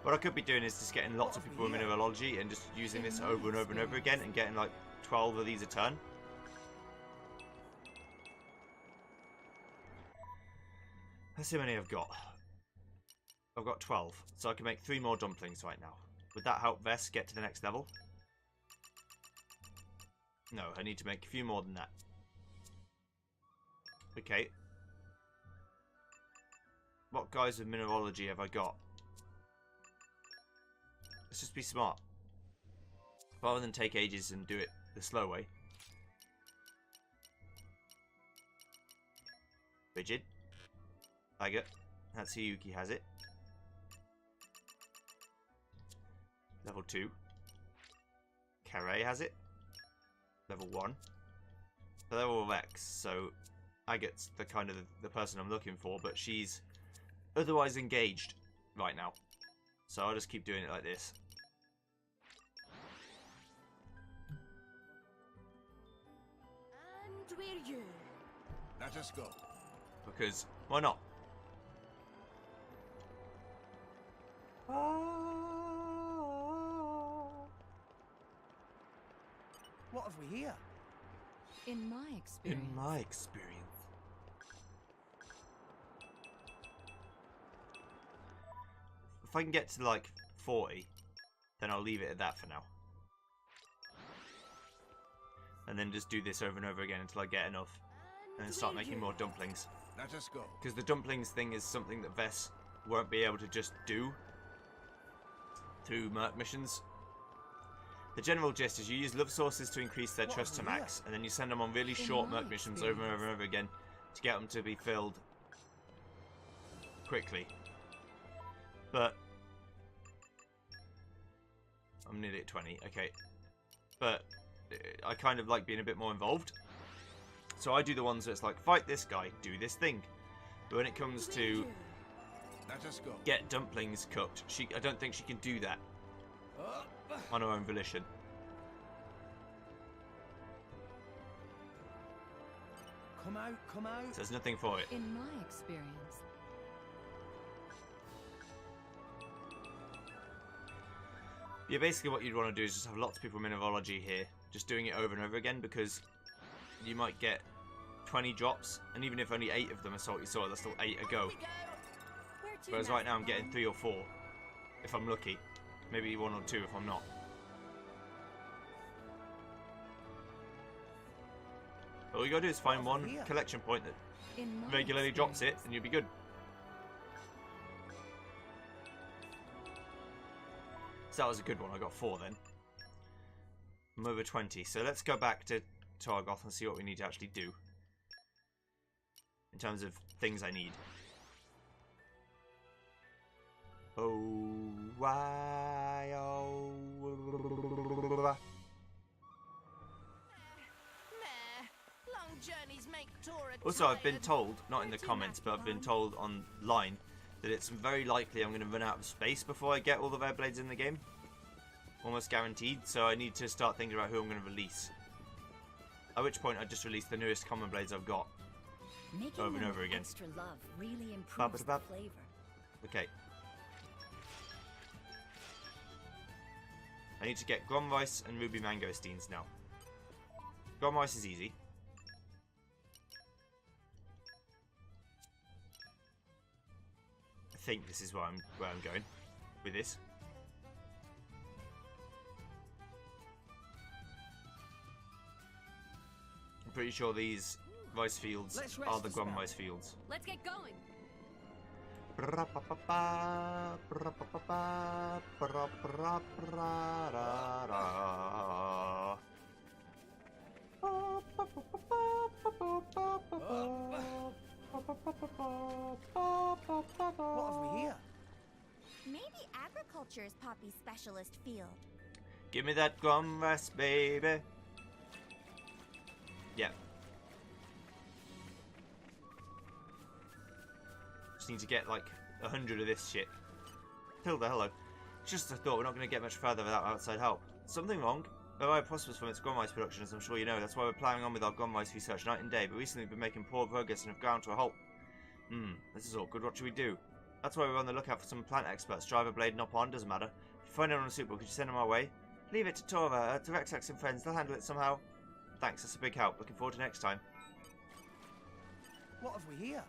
Speaker 1: What I could be doing is just getting lots of people with mineralogy and just using this over and over and over again and getting like 12 of these a turn. Let's see how many I've got. I've got 12, so I can make 3 more dumplings right now. Would that help Vess get to the next level? No, I need to make a few more than that. Okay. What guys with mineralogy have I got? Let's just be smart. Rather than take ages and do it the slow way. Rigid. Tiger. Hatsuyuki has it. Level 2. Kare has it. Level 1. So they're all X, so Agat's the kind of the person I'm looking for, but she's otherwise engaged right now. So I'll just keep doing it like this.
Speaker 2: And we're you.
Speaker 5: Let us go.
Speaker 1: Because why not?
Speaker 3: What have we here?
Speaker 6: in my experience,
Speaker 1: In my experience. If I can get to like 40, then I'll leave it at that for now. And then just do this over and over again until I get enough. And then start making more dumplings.
Speaker 5: Let us go.
Speaker 1: Because the dumplings thing is something that Vess won't be able to just do through Merc missions. The general gist is you use love sources to increase their trust to max, and then you send them on really short Merc missions over and over and over again to get them to be filled quickly. But I'm nearly at 20, okay. But I kind of like being a bit more involved. So I do the ones that's like, fight this guy, do this thing. But when it comes to
Speaker 5: Let us go.
Speaker 1: get dumplings cooked, I don't think she can do that on her own volition.
Speaker 3: Come out, come out.
Speaker 1: So there's nothing for it.
Speaker 6: in my experience,
Speaker 1: Yeah, basically what you'd want to do is just have lots of people with mineralogy here, just doing it over and over again, because you might get 20 drops, and even if only 8 of them are salty soil, that's still 8 a go.
Speaker 2: We go. Where to,
Speaker 1: Whereas right now I'm
Speaker 2: Master
Speaker 1: getting
Speaker 2: Bond?
Speaker 1: 3 or 4, if I'm lucky. Maybe 1 or 2 if I'm not. All you gotta do is find one collection point that
Speaker 6: in my
Speaker 1: regularly drops it, and you'll be good. So that was a good one, I got 4 then. I'm over 20, so let's go back to Targoth and see what we need to actually do. In terms of things I need. Oh, why, oh...
Speaker 2: Meh. Long journeys make Tora
Speaker 1: Also, I've been
Speaker 2: tired.
Speaker 1: told, not in the
Speaker 2: Where to,
Speaker 1: comments, but I've been
Speaker 2: Master
Speaker 1: told online that it's very likely I'm going to run out of space before I get all the rare blades in the game. Almost guaranteed, so I need to start thinking about who I'm going to release. At which point I just release the newest common blades I've got.
Speaker 6: Making
Speaker 1: Over and
Speaker 6: them
Speaker 1: over
Speaker 6: with
Speaker 1: again.
Speaker 6: extra love really improves the
Speaker 1: Ba-ba-da-ba.
Speaker 6: flavor.
Speaker 1: Okay. I need to get Grom Rice and Ruby Mangosteens now. Grom Rice is easy. I think this is where I'm going with this. I'm pretty sure these rice fields
Speaker 3: Let's rest
Speaker 1: are the
Speaker 3: the
Speaker 1: Grom
Speaker 3: spell.
Speaker 1: Rice fields.
Speaker 4: Let's get going.
Speaker 3: What have we here?
Speaker 2: Maybe agriculture's Poppy's specialist field.
Speaker 1: Give me that Grom Rice, baby. Yeah. Just need to get like 100 of this shit. Hilda, hello. It's just a thought, we're not going to get much further without outside help. Something wrong? Orion prospers from its Grom Rice production, as I'm sure you know. That's why we're ploughing on with our Grom Rice research night and day, but recently we've been making poor progress and have ground to a halt. This is awkward. What should we do? That's why we're on the lookout for some plant experts. Driver, blade, not on, doesn't matter. If you find anyone on a super, could you send them our way? Leave it to Tora, to Rexax and friends. They'll handle it somehow. Thanks, that's a big help. Looking forward to next time.
Speaker 3: What have we here?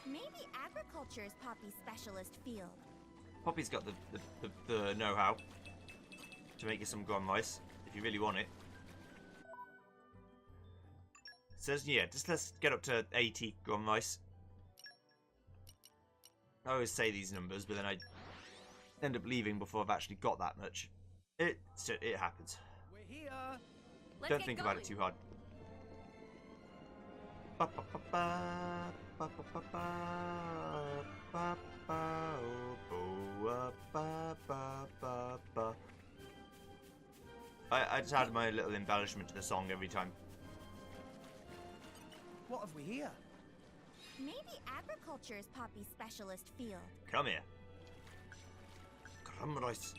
Speaker 2: Maybe agriculture's Poppy's specialist field.
Speaker 1: Poppy's got the know-how to make you some Grom Rice, if you really want it. Says, yeah, just let's get up to 80 Grom Rice. I always say these numbers, but then I end up leaving before I've actually got that much. It happens.
Speaker 3: We're here.
Speaker 4: Let's
Speaker 1: Don't
Speaker 4: get
Speaker 1: think
Speaker 4: going.
Speaker 1: about it too hard. I just add my little embellishment to the song every time.
Speaker 3: What have we here?
Speaker 2: Maybe agriculture's Poppy's specialist field.
Speaker 1: Come here. Grom Rice.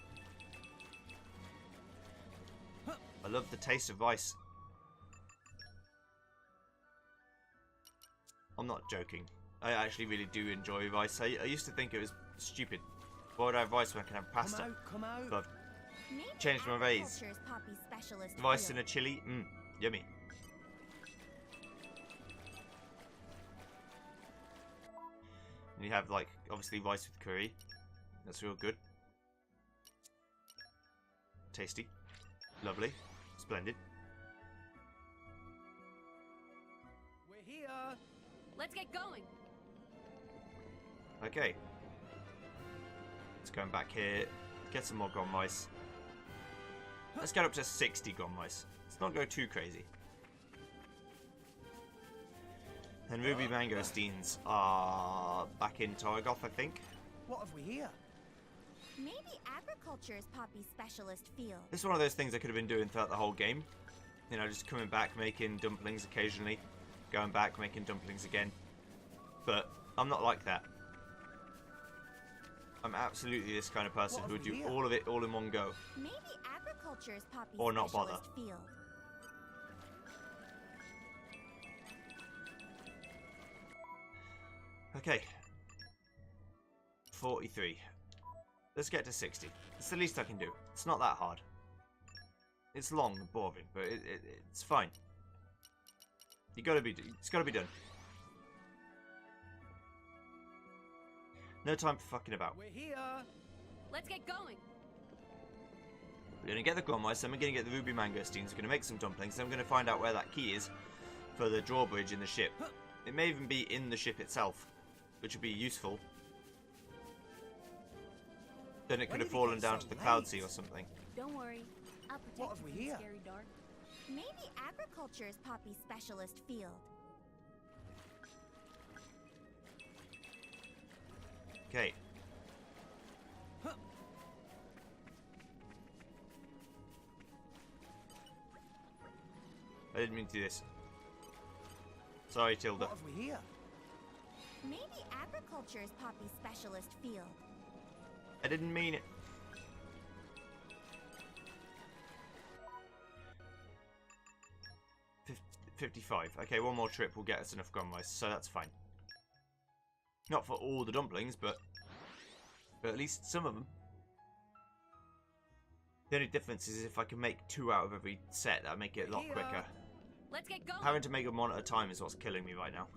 Speaker 1: I love the taste of rice. I'm not joking. I actually really do enjoy rice. I used to think it was stupid. Why would I have rice when I can have pasta?
Speaker 3: Come out.
Speaker 1: But
Speaker 2: Maybe
Speaker 1: changed my ways.
Speaker 2: agriculture's Poppy's specialist
Speaker 1: rice
Speaker 2: field.
Speaker 1: and a chili, yummy. And you have like obviously rice with curry. That's real good. Tasty. Lovely. Splendid.
Speaker 3: We're here.
Speaker 4: Let's get going.
Speaker 1: Okay. Let's go back here. Get some more Grom Rice. Let's get up to 60 Grom Rice. Let's not go too crazy. And Ruby Mangosteens are back in Torgoth, I think.
Speaker 3: What have we here?
Speaker 2: Maybe agriculture's Poppy's specialist field.
Speaker 1: This is one of those things I could have been doing throughout the whole game. You know, just coming back, making dumplings occasionally. Going back, making dumplings again. But I'm not like that. I'm absolutely this kind of person who would do all of it all in one go.
Speaker 2: Maybe agriculture's Poppy's
Speaker 1: Or not bother.
Speaker 2: specialist field.
Speaker 1: Okay. 43. Let's get to 60. It's the least I can do. It's not that hard. It's long and boring, but it's fine. It's gotta be done. No time for fucking about.
Speaker 3: We're here.
Speaker 4: Let's get going.
Speaker 1: We're gonna get the Grom Rice, then we're gonna get the Ruby Mangosteens, we're gonna make some dumplings, then we're gonna find out where that key is for the drawbridge in the ship. It may even be in the ship itself, which would be useful. Then it could
Speaker 3: When
Speaker 1: have
Speaker 3: did it
Speaker 1: fallen
Speaker 3: get
Speaker 1: down
Speaker 3: so
Speaker 1: to the Cloud
Speaker 3: late?
Speaker 1: Sea or something.
Speaker 4: Don't worry. I'll protect
Speaker 3: What have
Speaker 4: you
Speaker 3: we
Speaker 4: from the
Speaker 3: here?
Speaker 4: scary dark.
Speaker 2: Maybe agriculture's Poppy's specialist field.
Speaker 1: Okay. I didn't mean to do this. Sorry, Tilda.
Speaker 3: What have we here?
Speaker 2: Maybe agriculture is Poppy's specialist field.
Speaker 1: I didn't mean it. Fif 55. Okay, one more trip will get us enough gum rice, so that's fine. Not for all the dumplings, but at least some of them. The only difference is if I can make 2 out of every set, that'll make it a lot quicker.
Speaker 4: Let's get going.
Speaker 1: Having to make them one at a time is what's killing me right now.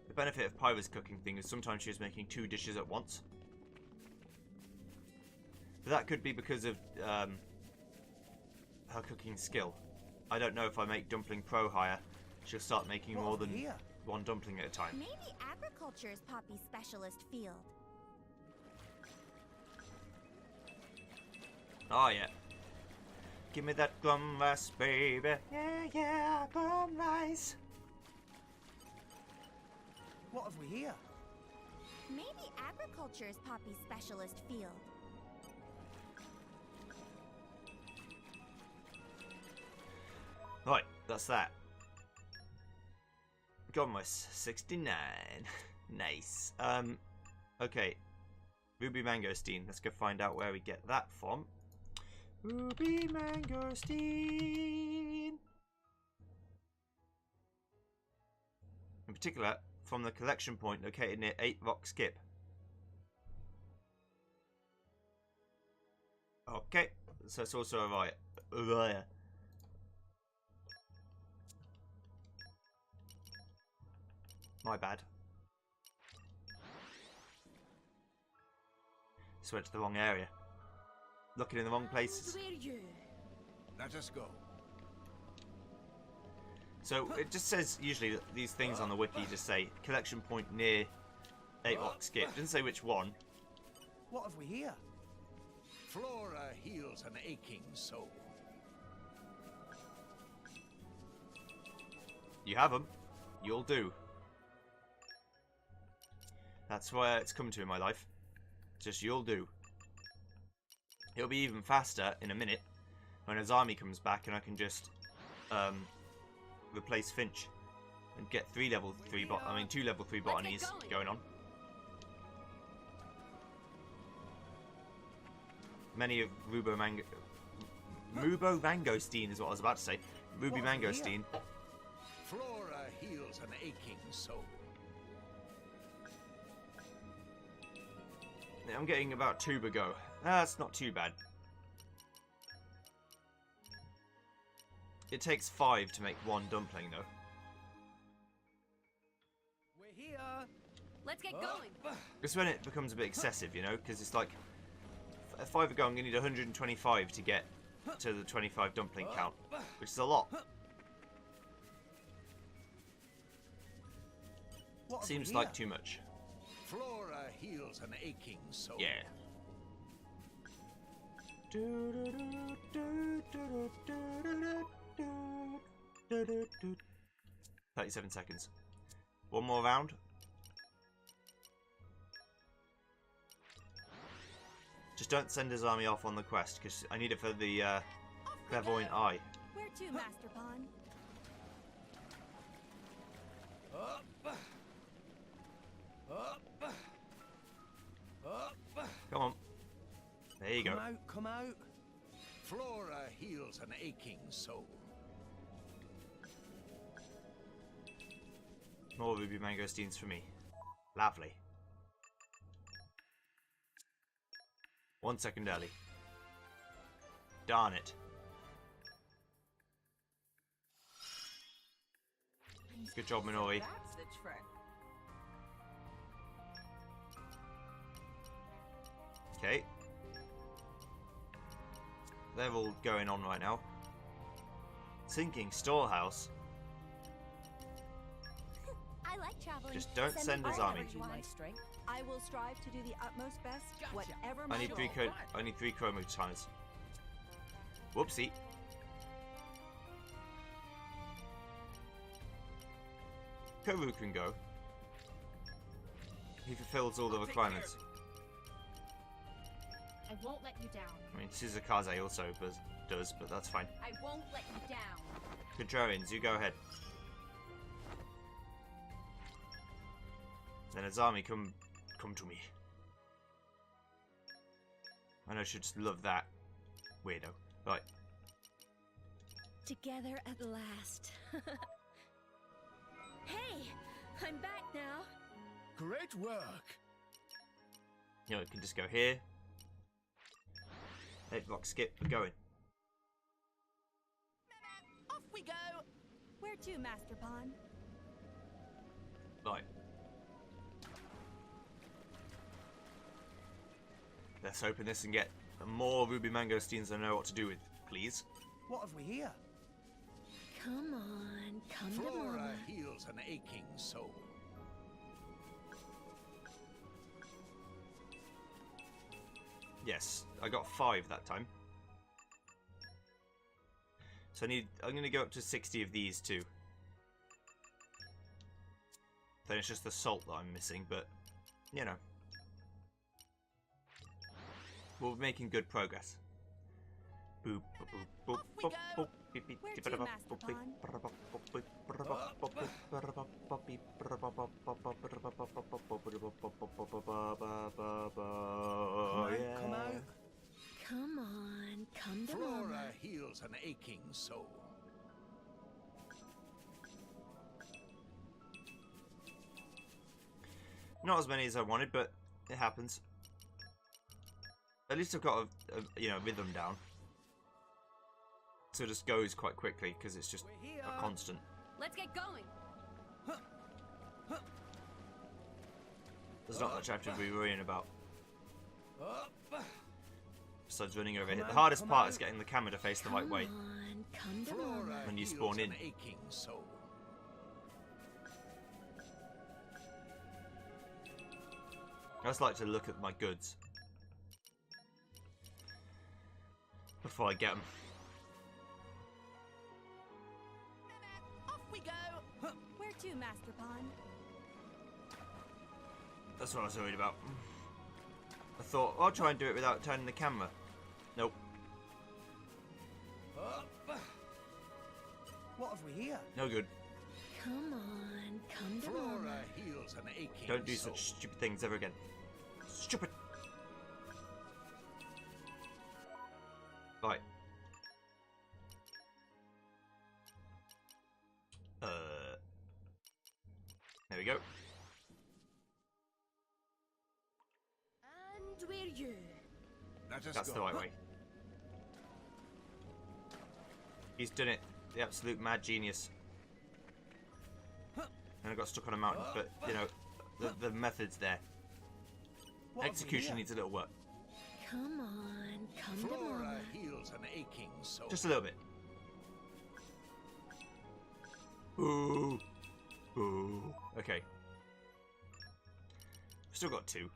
Speaker 1: The benefit of Pyra's cooking thing is sometimes she's making 2 dishes at once. But that could be because of her cooking skill. I don't know if I make Dumpling Pro higher, she'll start making more than 1 dumpling at a time.
Speaker 2: Maybe agriculture is Poppy's specialist field.
Speaker 1: Oh yeah. Give me that gum rice, baby. Yeah, yeah, gum rice.
Speaker 3: What have we here?
Speaker 2: Maybe agriculture is Poppy's specialist field.
Speaker 1: Right, that's that. Gum rice, 69. Nice. Okay. Ruby Mangosteen. Let's go find out where we get that from. Ruby Mangosteen. In particular, from the collection point located near 8 Rock Skip. Okay, so it's also a riot. My bad. Just went to the wrong area. Looking in the wrong places.
Speaker 5: Let us go.
Speaker 1: So it just says usually that these things on the wiki just say collection point near 8 Rock Skip. It doesn't say which one.
Speaker 3: What have we here?
Speaker 5: Flora heals an aching soul.
Speaker 1: You have them. You'll do. That's where it's come to in my life. Just you'll do. It'll be even faster in a minute when his army comes back and I can just replace Finch and get 2 level 3 botanies going on. Many of Mubo Mangosteen is what I was about to say. Ruby Mangosteen.
Speaker 5: Flora heals an aching soul.
Speaker 1: I'm getting about 2 per go. That's not too bad. It takes 5 to make 1 dumpling, though.
Speaker 3: We're here.
Speaker 4: Let's get going.
Speaker 1: It's when it becomes a bit excessive, you know, because it's like 5 a go. I'm gonna need 125 to get to the 25 dumpling count, which is a lot. Seems like too much.
Speaker 5: Flora heals an aching soul.
Speaker 1: Yeah. 37 seconds. 1 more round. Just don't send his army off on the quest, because I need it for the clairvoyant eye.
Speaker 2: Where to, Master Pawn?
Speaker 1: Come on. There you go.
Speaker 3: Come out, come out.
Speaker 5: Flora heals an aching soul.
Speaker 1: More Ruby Mangosteens for me. Lovely. 1 second early. Darn it. Good job, Minori.
Speaker 4: That's the trick.
Speaker 1: Okay. They're all going on right now. Sinking storehouse.
Speaker 2: I like traveling.
Speaker 1: Just don't send his army.
Speaker 7: I will strive to do the utmost best, whatever
Speaker 1: I
Speaker 7: my
Speaker 1: need 3
Speaker 7: role.
Speaker 1: I need 3 chroma timers. Whoopsie. Koru can go. He fulfills all the requirements.
Speaker 4: I won't let you down.
Speaker 1: I mean, Suzukaze also does, but that's fine.
Speaker 4: I won't let you down.
Speaker 1: Contrarians, you go ahead. Then Azami, come to me. I know she'd just love that. Weirdo. Right.
Speaker 6: Together at last. Hey, I'm back now.
Speaker 5: Great work.
Speaker 1: You know, it can just go here. 8 block skip, we're going.
Speaker 2: Off we go! Where to, Master Pawn?
Speaker 1: Right. Let's open this and get more ruby mangosteens I know what to do with, please.
Speaker 3: What have we here?
Speaker 6: Come on, come to
Speaker 5: Flora
Speaker 6: Mama.
Speaker 5: heals an aching soul.
Speaker 1: Yes, I got 5 that time. So I'm going to go up to 60 of these too. Then it's just the salt that I'm missing, but, you know. We're making good progress. Boop, boop, boop, boop, boop, beep, beep,
Speaker 2: Where
Speaker 1: beep,
Speaker 2: to,
Speaker 1: beep,
Speaker 2: Master
Speaker 1: boop, beep,
Speaker 2: Pawn?
Speaker 1: boop, boop, beep, boop, boop, beep, boop, beep,
Speaker 3: Come out.
Speaker 6: Come on, come to
Speaker 5: Flora
Speaker 6: Mama.
Speaker 5: heals an aching soul.
Speaker 1: Not as many as I wanted, but it happens. At least I've got a you know, rhythm down. So it just goes quite quickly because it's just
Speaker 3: We're here.
Speaker 1: a constant.
Speaker 4: Let's get going.
Speaker 1: There's not much I have to be worrying about
Speaker 3: Up.
Speaker 1: besides running over
Speaker 3: Come
Speaker 1: here. The
Speaker 3: on,
Speaker 1: hardest
Speaker 3: come
Speaker 1: part
Speaker 3: on.
Speaker 1: is getting the camera to face the right
Speaker 6: Come
Speaker 1: way.
Speaker 6: on, come to
Speaker 5: Flora
Speaker 6: Mama.
Speaker 1: When you
Speaker 5: heals
Speaker 1: spawn in.
Speaker 5: an aching soul.
Speaker 1: I just like to look at my goods before I get them.
Speaker 2: Off we go! Where to, Master Pawn?
Speaker 1: That's what I was worried about. I thought, I'll try and do it without turning the camera. Nope.
Speaker 3: Up. What have we here?
Speaker 1: No good.
Speaker 6: Come on, come to Mama.
Speaker 5: Flora heals an aching
Speaker 1: Don't do
Speaker 5: soul.
Speaker 1: such stupid things ever again. Stupid. Right. There we go.
Speaker 4: And we're you.
Speaker 5: Let us
Speaker 1: That's
Speaker 5: go.
Speaker 1: the right way. He's done it. The absolute mad genius. And I got stuck on a mountain, but, you know, the method's there.
Speaker 3: What have we
Speaker 1: Execution
Speaker 3: here?
Speaker 1: needs a little work.
Speaker 6: Come on, come to
Speaker 5: Flora
Speaker 6: Mama.
Speaker 5: heals an aching soul.
Speaker 1: Just a little bit. Ooh. Ooh. Okay. Still got 2.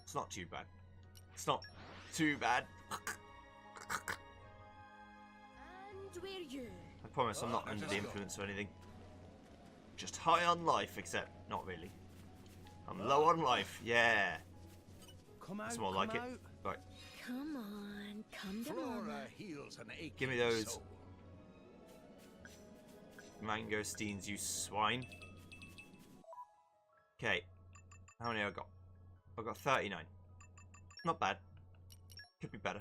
Speaker 1: It's not too bad. It's not too bad.
Speaker 4: And we're you.
Speaker 1: I promise I'm not under the influence or anything. Just high on life, except not really. I'm low on life, yeah.
Speaker 3: Come out.
Speaker 1: That's more
Speaker 3: come
Speaker 1: like it.
Speaker 3: out.
Speaker 1: Right,
Speaker 6: Come on, come to
Speaker 5: Flora
Speaker 6: Mama.
Speaker 5: heals an aching
Speaker 1: Give me those.
Speaker 5: soul.
Speaker 1: mangosteens, you swine. Okay, how many have I got? I've got 39. Not bad. Could be better.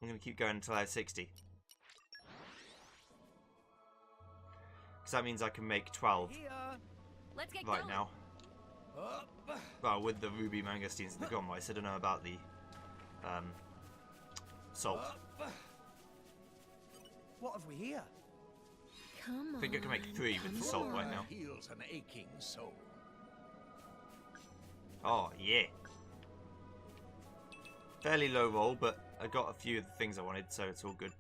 Speaker 1: I'm going to keep going until I have 60. Because that means I can make 12
Speaker 3: Here.
Speaker 4: Let's get
Speaker 1: right
Speaker 4: going.
Speaker 1: now.
Speaker 3: Up.
Speaker 1: Well, with the ruby mangosteens and the gum rice, I don't know about the salt.
Speaker 3: Up. What have we here?
Speaker 6: Come on.
Speaker 1: I think I can make 3 with the
Speaker 6: come
Speaker 1: salt
Speaker 6: on.
Speaker 1: right now.
Speaker 5: Heals an aching soul.
Speaker 1: Oh, yeah. Fairly low roll, but I got a few of the things I wanted, so it's all good.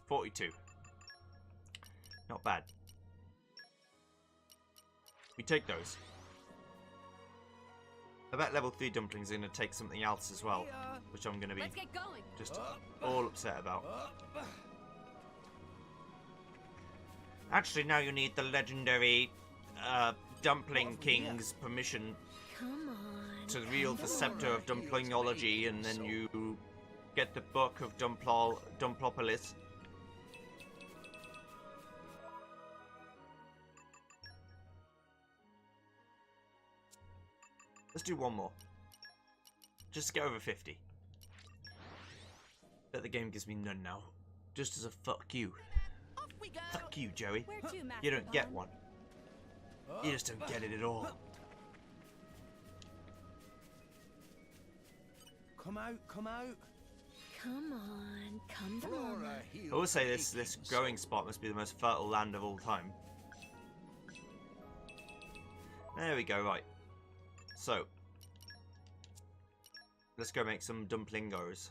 Speaker 1: 42. Not bad. We take those. I bet level 3 dumplings are going to take something else as well,
Speaker 3: Here.
Speaker 1: which I'm going to be
Speaker 4: Let's get going.
Speaker 1: just
Speaker 3: Up.
Speaker 1: all upset about.
Speaker 3: Up.
Speaker 1: Actually, now you need the legendary Dumpling
Speaker 3: What have we here?
Speaker 1: King's permission
Speaker 6: Come on.
Speaker 1: to wield the
Speaker 6: come to
Speaker 1: scepter
Speaker 6: Mama.
Speaker 1: of Dumplingology, and then you get the book of Dumplopolis. Let's do one more. Just to get over 50. But the game gives me none now. Just as a fuck you.
Speaker 2: Off we go.
Speaker 1: Fuck you, Joey.
Speaker 2: Where to, Master
Speaker 1: You don't get
Speaker 2: Pawn?
Speaker 1: one. You just don't get it at all.
Speaker 3: Come out, come out.
Speaker 6: Come on, come to
Speaker 5: Flora
Speaker 6: mama.
Speaker 5: heals
Speaker 1: I will say
Speaker 5: an
Speaker 1: this
Speaker 5: aching
Speaker 1: growing
Speaker 5: soul.
Speaker 1: spot must be the most fertile land of all time. There we go, right. So, let's go make some dumplingos.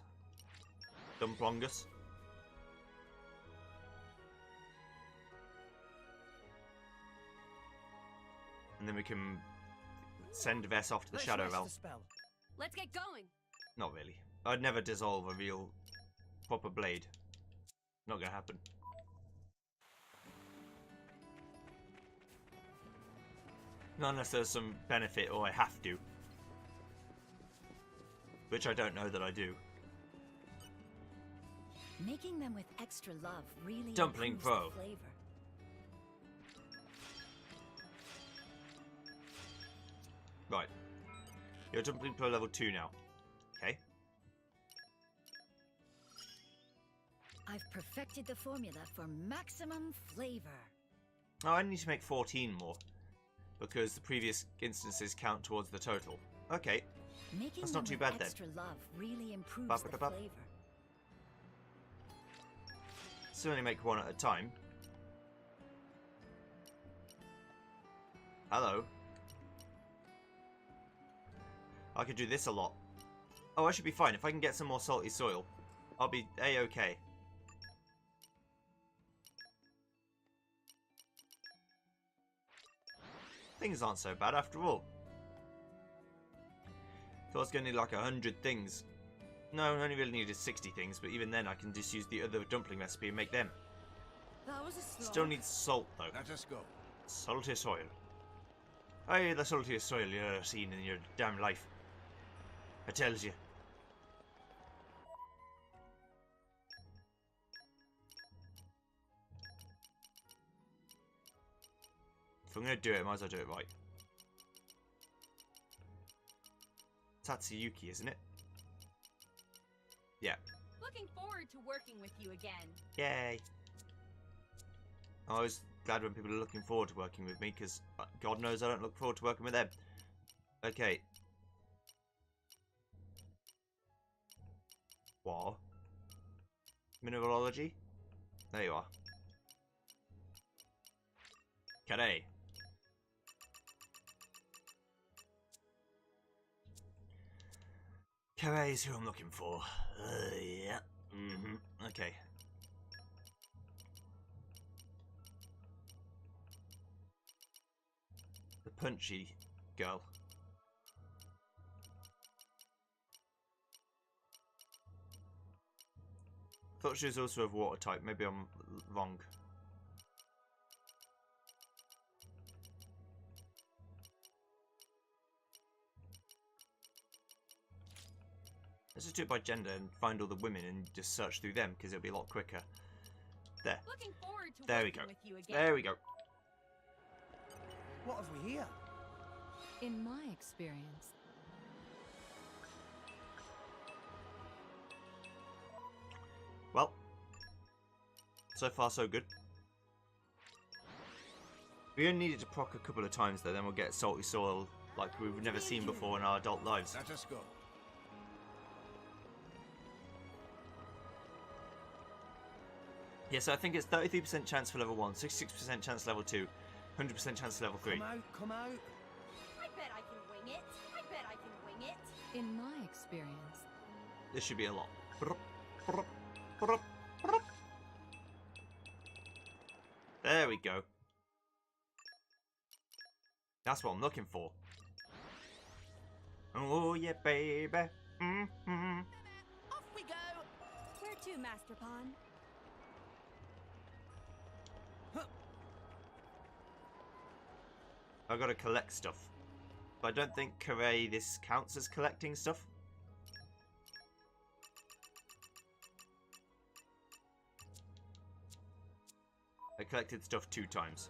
Speaker 1: Dumplongus. And then we can send Vess off to the
Speaker 3: Let's
Speaker 1: Shadow
Speaker 3: rest
Speaker 1: Realm.
Speaker 3: the spell.
Speaker 4: Let's get going.
Speaker 1: Not really. I'd never dissolve a real proper blade. Not gonna happen. Not unless there's some benefit or I have to. Which I don't know that I do.
Speaker 6: Making them with extra love really
Speaker 1: Dumpling
Speaker 6: improves
Speaker 1: Pro.
Speaker 6: the flavor.
Speaker 1: Right. You're Dumpling Pro level 2 now. Okay.
Speaker 6: I've perfected the formula for maximum flavor.
Speaker 1: Oh, I need to make 14 more. Because the previous instances count towards the total. Okay.
Speaker 6: Making
Speaker 1: That's
Speaker 6: them
Speaker 1: not too
Speaker 6: with
Speaker 1: bad then.
Speaker 6: extra love really improves the
Speaker 1: Ba-ba-da-ba.
Speaker 6: flavor.
Speaker 1: Still only make one at a time. Hello. I could do this a lot. Oh, I should be fine. If I can get some more salty soil, I'll be A-okay. Things aren't so bad after all. Thought I was going to need like 100 things. No, I only really needed 60 things, but even then I can just use the other dumpling recipe and make them.
Speaker 2: That was a slog.
Speaker 1: Still need salt though.
Speaker 5: Let us go.
Speaker 1: Salty soil. Aye, the saltiest soil you've ever seen in your damn life. I tells you. If I'm gonna do it, I might as well do it right. Tatsuyuki, isn't it? Yeah.
Speaker 4: Looking forward to working with you again.
Speaker 1: Yay. I was glad when people are looking forward to working with me, because God knows I don't look forward to working with them. Okay. What? Mineralogy? There you are. Cadet. Cadet is who I'm looking for. Yeah. Okay. The punchy girl. Thought she was also of water type. Maybe I'm wrong. Let's just do it by gender and find all the women and just search through them because it'll be a lot quicker. There.
Speaker 4: Looking forward to
Speaker 1: There we
Speaker 4: working
Speaker 1: go.
Speaker 4: with you again.
Speaker 1: There we go.
Speaker 3: What have we here?
Speaker 2: In my experience,
Speaker 1: Well, so far so good. We only needed to proc a couple of times though, then we'll get salty soil like we've never seen before in our adult lives.
Speaker 5: Let us go.
Speaker 1: Yeah, so I think it's 33% chance for level 1, 66% chance level 2, 100% chance for level 3.
Speaker 3: Come out, come out.
Speaker 4: I bet I can wing it. I bet I can wing it.
Speaker 2: in my experience,
Speaker 1: This should be a lot. There we go. That's what I'm looking for. Oh yeah, baby.
Speaker 2: off we go. Where to, Master Pawn?
Speaker 1: I've got to collect stuff. But I don't think Karay this counts as collecting stuff. I collected stuff 2 times.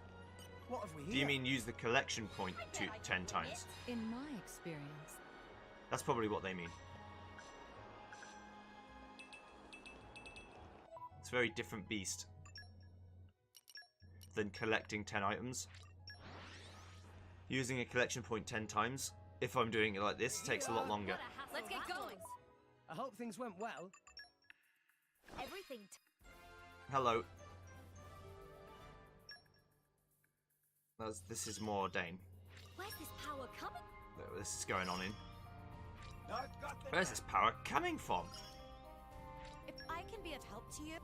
Speaker 3: What have we here?
Speaker 1: Do you mean use the collection point to 10 times?
Speaker 6: In my experience,
Speaker 1: That's probably what they mean. It's a very different beast than collecting 10 items. Using a collection point 10 times, if I'm doing it like this, takes a lot longer.
Speaker 4: Let's get going.
Speaker 3: I hope things went well.
Speaker 2: Everything.
Speaker 1: Hello. This is more ordained.
Speaker 2: Where's this power coming?
Speaker 1: This is going on in. Where's this power coming from?
Speaker 2: If I can be of help to you.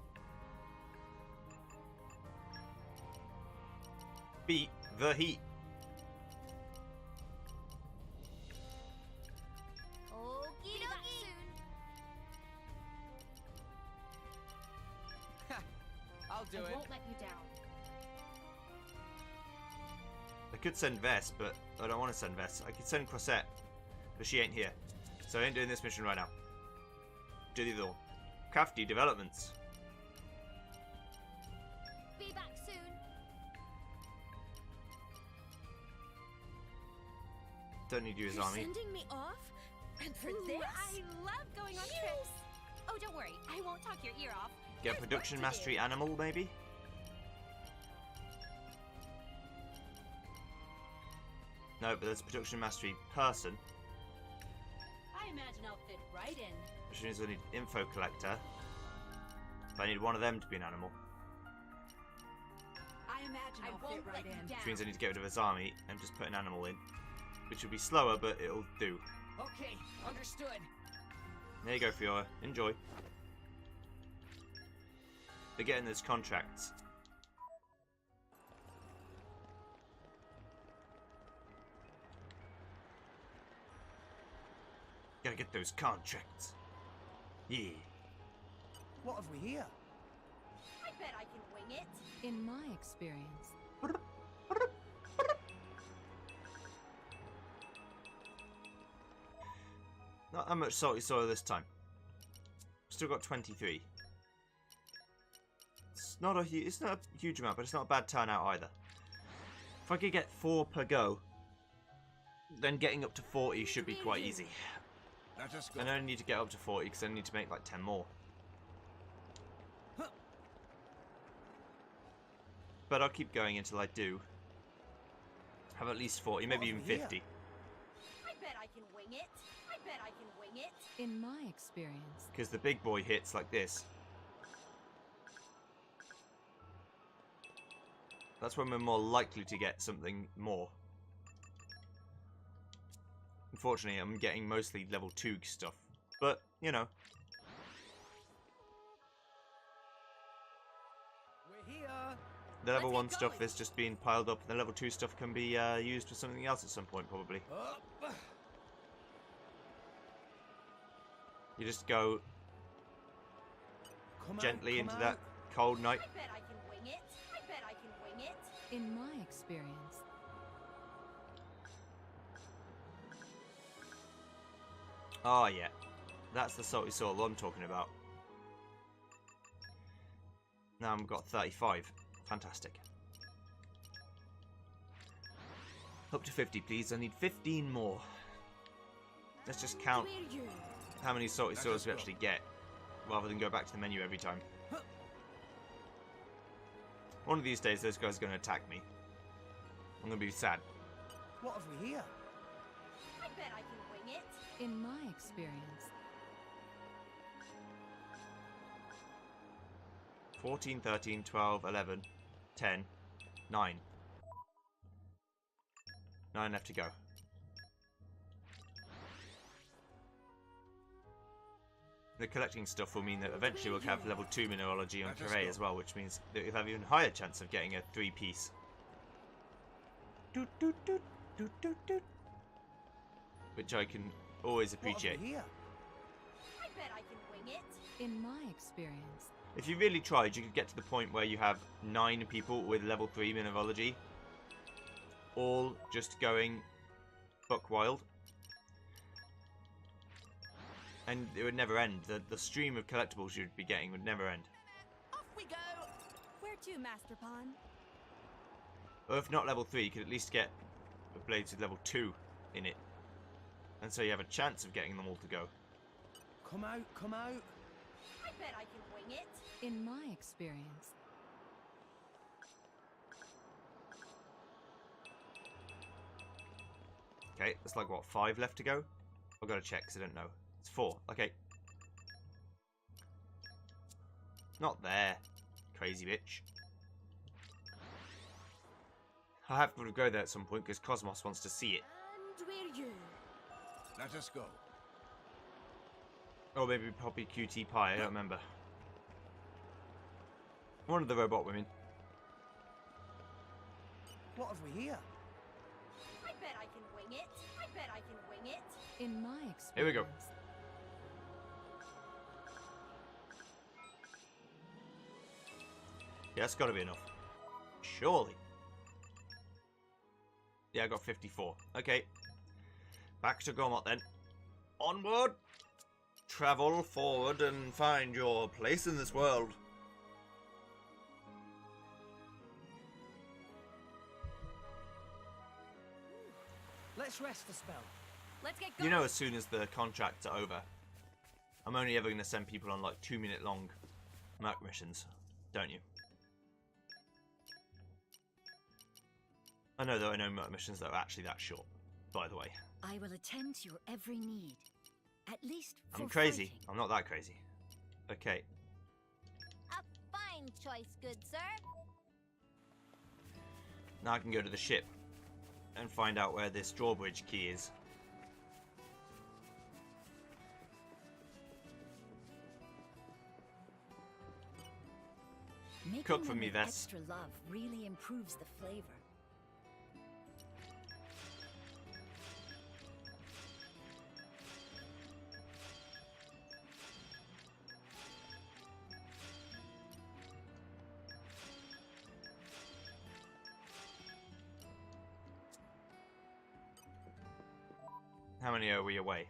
Speaker 1: Beat the heat.
Speaker 2: Okie dokie.
Speaker 3: I'll do it.
Speaker 4: Won't let you down.
Speaker 1: I could send Vess, but I don't want to send Vess. I could send Crossette, but she ain't here. So I ain't doing this mission right now. Do the other one. Crafty developments.
Speaker 2: Be back soon.
Speaker 1: Don't need you as
Speaker 2: You're
Speaker 1: army.
Speaker 2: sending me off? And for
Speaker 4: Ooh,
Speaker 2: this?
Speaker 4: I love going on trips. Oh, don't worry. I won't talk your ear off.
Speaker 1: Get
Speaker 4: There's
Speaker 1: production
Speaker 4: work to
Speaker 1: mastery
Speaker 4: do.
Speaker 1: animal, maybe? No, but there's production mastery person,
Speaker 4: I imagine I'll fit right in.
Speaker 1: which means I need info collector. But I need one of them to be an animal,
Speaker 7: I imagine
Speaker 4: I
Speaker 7: I'll
Speaker 4: won't
Speaker 7: fit right
Speaker 4: let you
Speaker 7: in.
Speaker 4: down.
Speaker 1: which means I need to get rid of his army and just put an animal in, which will be slower, but it'll do.
Speaker 3: Okay, understood.
Speaker 1: There you go, Fiora. Enjoy. They're getting those contracts. Gotta get those contracts. Yeah.
Speaker 3: What have we here?
Speaker 2: I bet I can wing it.
Speaker 6: in my experience,
Speaker 1: Not that much salty soil this time. Still got 23. It's not a huge amount, but it's not a bad turnout either. If I could get 4 per go, then getting up to 40 should be quite easy.
Speaker 5: Let us go.
Speaker 1: And I only need to get up to 40 because I need to make like 10 more. But I'll keep going until I do have at least 40, maybe even 50.
Speaker 2: I bet I can wing it. I bet I can wing it.
Speaker 6: in my experience,
Speaker 1: Because the big boy hits like this. That's when we're more likely to get something more. Unfortunately, I'm getting mostly level 2 stuff. But, you know.
Speaker 3: We're here.
Speaker 1: The level
Speaker 3: Let's
Speaker 1: 1
Speaker 3: get
Speaker 1: stuff
Speaker 3: going.
Speaker 1: is just being piled up. The level 2 stuff can be used for something else at some point, probably.
Speaker 3: Up.
Speaker 1: You just go
Speaker 3: Come
Speaker 1: gently
Speaker 3: out,
Speaker 1: into
Speaker 3: come
Speaker 1: that
Speaker 3: out.
Speaker 1: cold night.
Speaker 2: I bet I can wing it. I bet I can wing it.
Speaker 6: in my experience,
Speaker 1: Oh, yeah. That's the salty soil I'm talking about. Now I've got 35. Fantastic. Up to 50, please. I need 15 more. Let's just count how many salty soils we actually get, rather than go back to the menu every time. One of these days, those guys are going to attack me. I'm going to be sad.
Speaker 3: What have we here?
Speaker 2: I bet I can wing it.
Speaker 6: in my experience,
Speaker 1: 14, 13, 12, 11, 10, 9. 9 left to go. The collecting stuff will mean that eventually we'll have level 2 mineralogy on
Speaker 5: Let us
Speaker 1: Carré
Speaker 5: go.
Speaker 1: as well, which means that you'll have even higher chance of getting a 3-piece. Doot, doot, doot, doot, doot, doot. Which I can always
Speaker 3: What
Speaker 1: appreciate.
Speaker 3: have we here?
Speaker 2: I bet I can wing it.
Speaker 6: in my experience,
Speaker 1: If you really tried, you could get to the point where you have 9 people with level 3 mineralogy, all just going buck wild. And it would never end. The stream of collectibles you'd be getting would never end.
Speaker 2: Off we go.
Speaker 7: Where to, Master Pawn?
Speaker 1: Or if not level 3, you could at least get blades with level 2 in it. And so you have a chance of getting them all to go.
Speaker 3: Come out, come out.
Speaker 4: I bet I can wing it.
Speaker 2: In my experience.
Speaker 1: Okay, there's like, what, 5 left to go? I've got to check because I don't know. It's 4. Okay. Not there, crazy bitch. I have to go there at some point because Cosmos wants to see it.
Speaker 4: And we're you.
Speaker 5: Let us go.
Speaker 1: Or maybe Poppy QT Pie, I don't remember. One of the robot women.
Speaker 3: What have we here?
Speaker 4: I bet I can wing it. I bet I can wing it.
Speaker 2: In my experience.
Speaker 1: Here we go. Yeah, that's got to be enough. Surely. Yeah, I got 54. Okay. Back to Gormott then. Onward! Travel forward and find your place in this world.
Speaker 3: Let's rest a spell.
Speaker 4: Let's get going.
Speaker 1: You know, as soon as the contracts are over, I'm only ever going to send people on like 2-minute long Merc missions, don't you? I know there are no Merc missions that are actually that short, by the way.
Speaker 6: I will attend to your every need. At least for
Speaker 1: I'm crazy.
Speaker 6: fighting.
Speaker 1: I'm not that crazy. Okay.
Speaker 4: A fine choice, good sir.
Speaker 1: Now I can go to the ship and find out where this drawbridge key is.
Speaker 6: Making
Speaker 1: Cook for
Speaker 6: them
Speaker 1: me,
Speaker 6: with
Speaker 1: Vess.
Speaker 6: extra love really improves the flavor.
Speaker 1: How many are we away?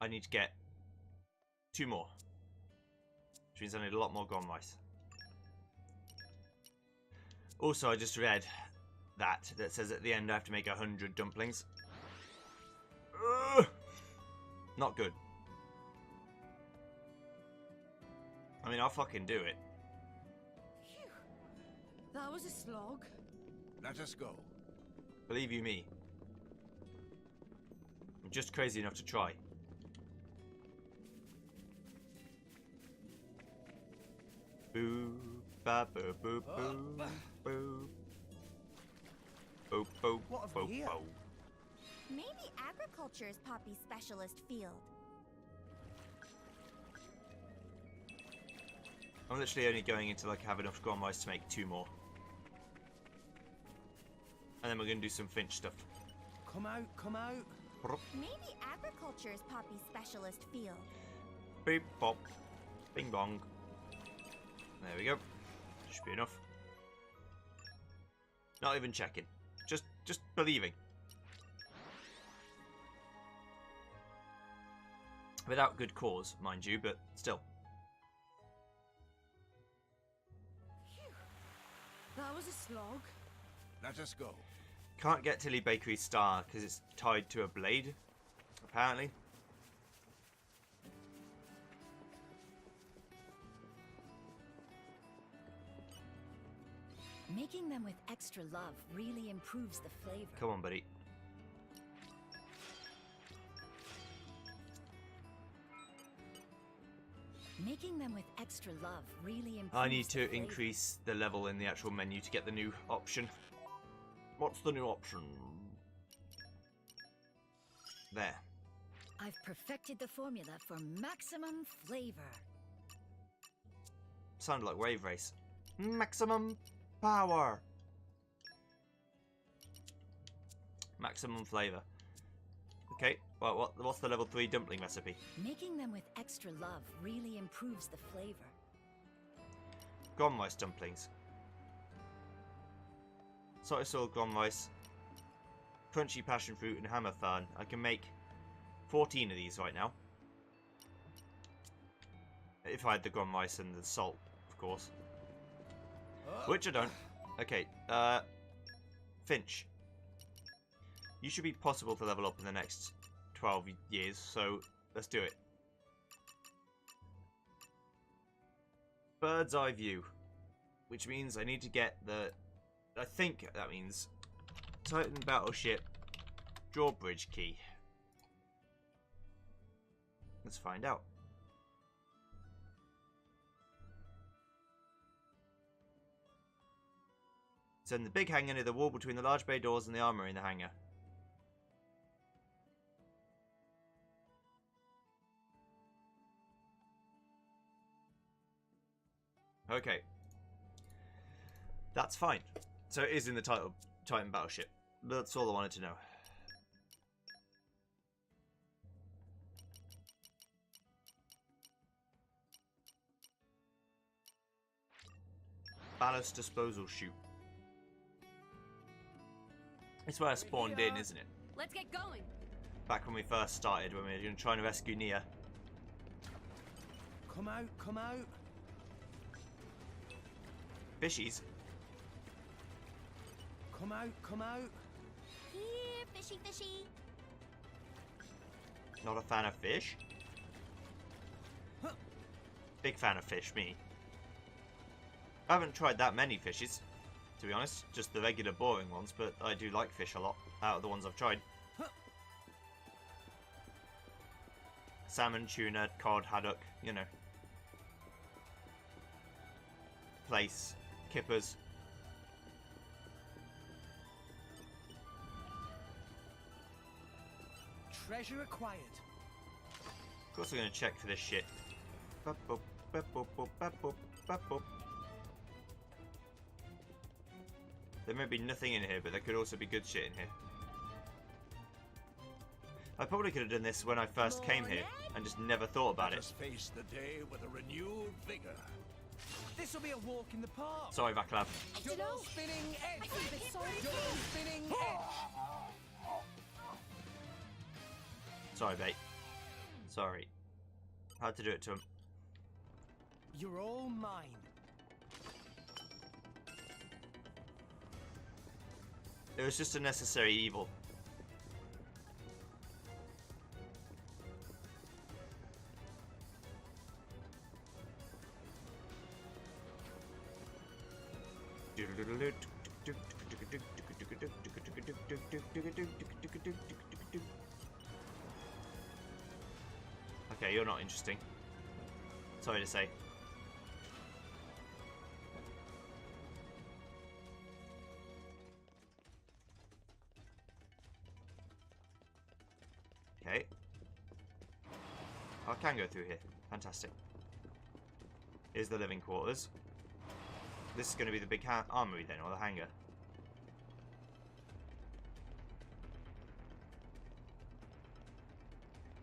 Speaker 1: I need to get 2 more. Which means I need a lot more gone rice. Also, I just read that says at the end I have to make 100 dumplings. Ugh! Not good. I mean, I'll fucking do it.
Speaker 2: That was a slog.
Speaker 5: Let us go.
Speaker 1: Believe you me. I'm just crazy enough to try. Boo, ba, boo, boo, boo, boo. Boo, boo,
Speaker 3: What have
Speaker 1: boo,
Speaker 3: we here?
Speaker 1: boo.
Speaker 4: Maybe agriculture is Poppy's specialist field.
Speaker 1: I'm literally only going until I have enough gone rice to make 2 more. And then we're going to do some Finch stuff.
Speaker 3: Come out, come out.
Speaker 4: Maybe agriculture is Poppy's specialist field.
Speaker 1: Beep, bop, bing bong. There we go. Should be enough. Not even checking. Just believing. Without good cause, mind you, but still.
Speaker 2: That was a slog.
Speaker 5: Let us go.
Speaker 1: Can't get Tilly Bakery's star because it's tied to a blade, apparently.
Speaker 6: Making them with extra love really improves the flavor.
Speaker 1: Come on, buddy.
Speaker 6: Making them with extra love really improves
Speaker 1: I need
Speaker 6: the
Speaker 1: to
Speaker 6: flavor.
Speaker 1: increase the level in the actual menu to get the new option. What's the new option? There.
Speaker 6: I've perfected the formula for maximum flavor.
Speaker 1: Sounded like Wave Race. Maximum power. Maximum flavour. Okay, well, what's the level 3 dumpling recipe?
Speaker 6: Making them with extra love really improves the flavor.
Speaker 1: Gone rice dumplings. Salted soil gone rice. Crunchy passion fruit and hammer fern. I can make 14 of these right now. If I had the gum rice and the salt, of course. Which I don't. Okay, Finch. You should be possible to level up in the next 12 years, so let's do it. Bird's eye view. Which means I need to get the... I think that means Titan Battleship drawbridge key. Let's find out. It's in the big hangar near the wall between the large bay doors and the armory in the hangar. Okay. That's fine. So it is in the Titan Battleship. That's all I wanted to know. Ballast disposal chute. It's where I spawned in, isn't it?
Speaker 4: Let's get going.
Speaker 1: Back when we first started, when we were trying to rescue Nia.
Speaker 3: Come out, come out.
Speaker 1: Fishies.
Speaker 3: Come out, come out.
Speaker 4: Here, fishy, fishy.
Speaker 1: Not a fan of fish.
Speaker 3: Huh.
Speaker 1: Big fan of fish, me. I haven't tried that many fishes, to be honest. Just the regular boring ones, but I do like fish a lot out of the ones I've tried.
Speaker 3: Huh.
Speaker 1: Salmon, tuna, cod, haddock, you know. Plaice, kippers.
Speaker 3: Treasure acquired.
Speaker 1: Of course we're going to check for this shit. There may be nothing in here, but there could also be good shit in here. I probably could have done this when I first came here and just never thought about
Speaker 5: Let
Speaker 1: it.
Speaker 5: us face the day with a renewed vigor.
Speaker 3: This'll be a walk in the park.
Speaker 1: Sorry, Vaclav.
Speaker 3: Double spinning edge.
Speaker 2: I feel a bit sorry.
Speaker 3: Double spinning edge.
Speaker 1: Sorry, mate. Sorry. Had to do it to him.
Speaker 3: You're all mine.
Speaker 1: It was just a necessary evil. Okay, you're not interesting. Sorry to say. Okay. I can go through here. Fantastic. Here's the living quarters. This is going to be the big armory then, or the hangar.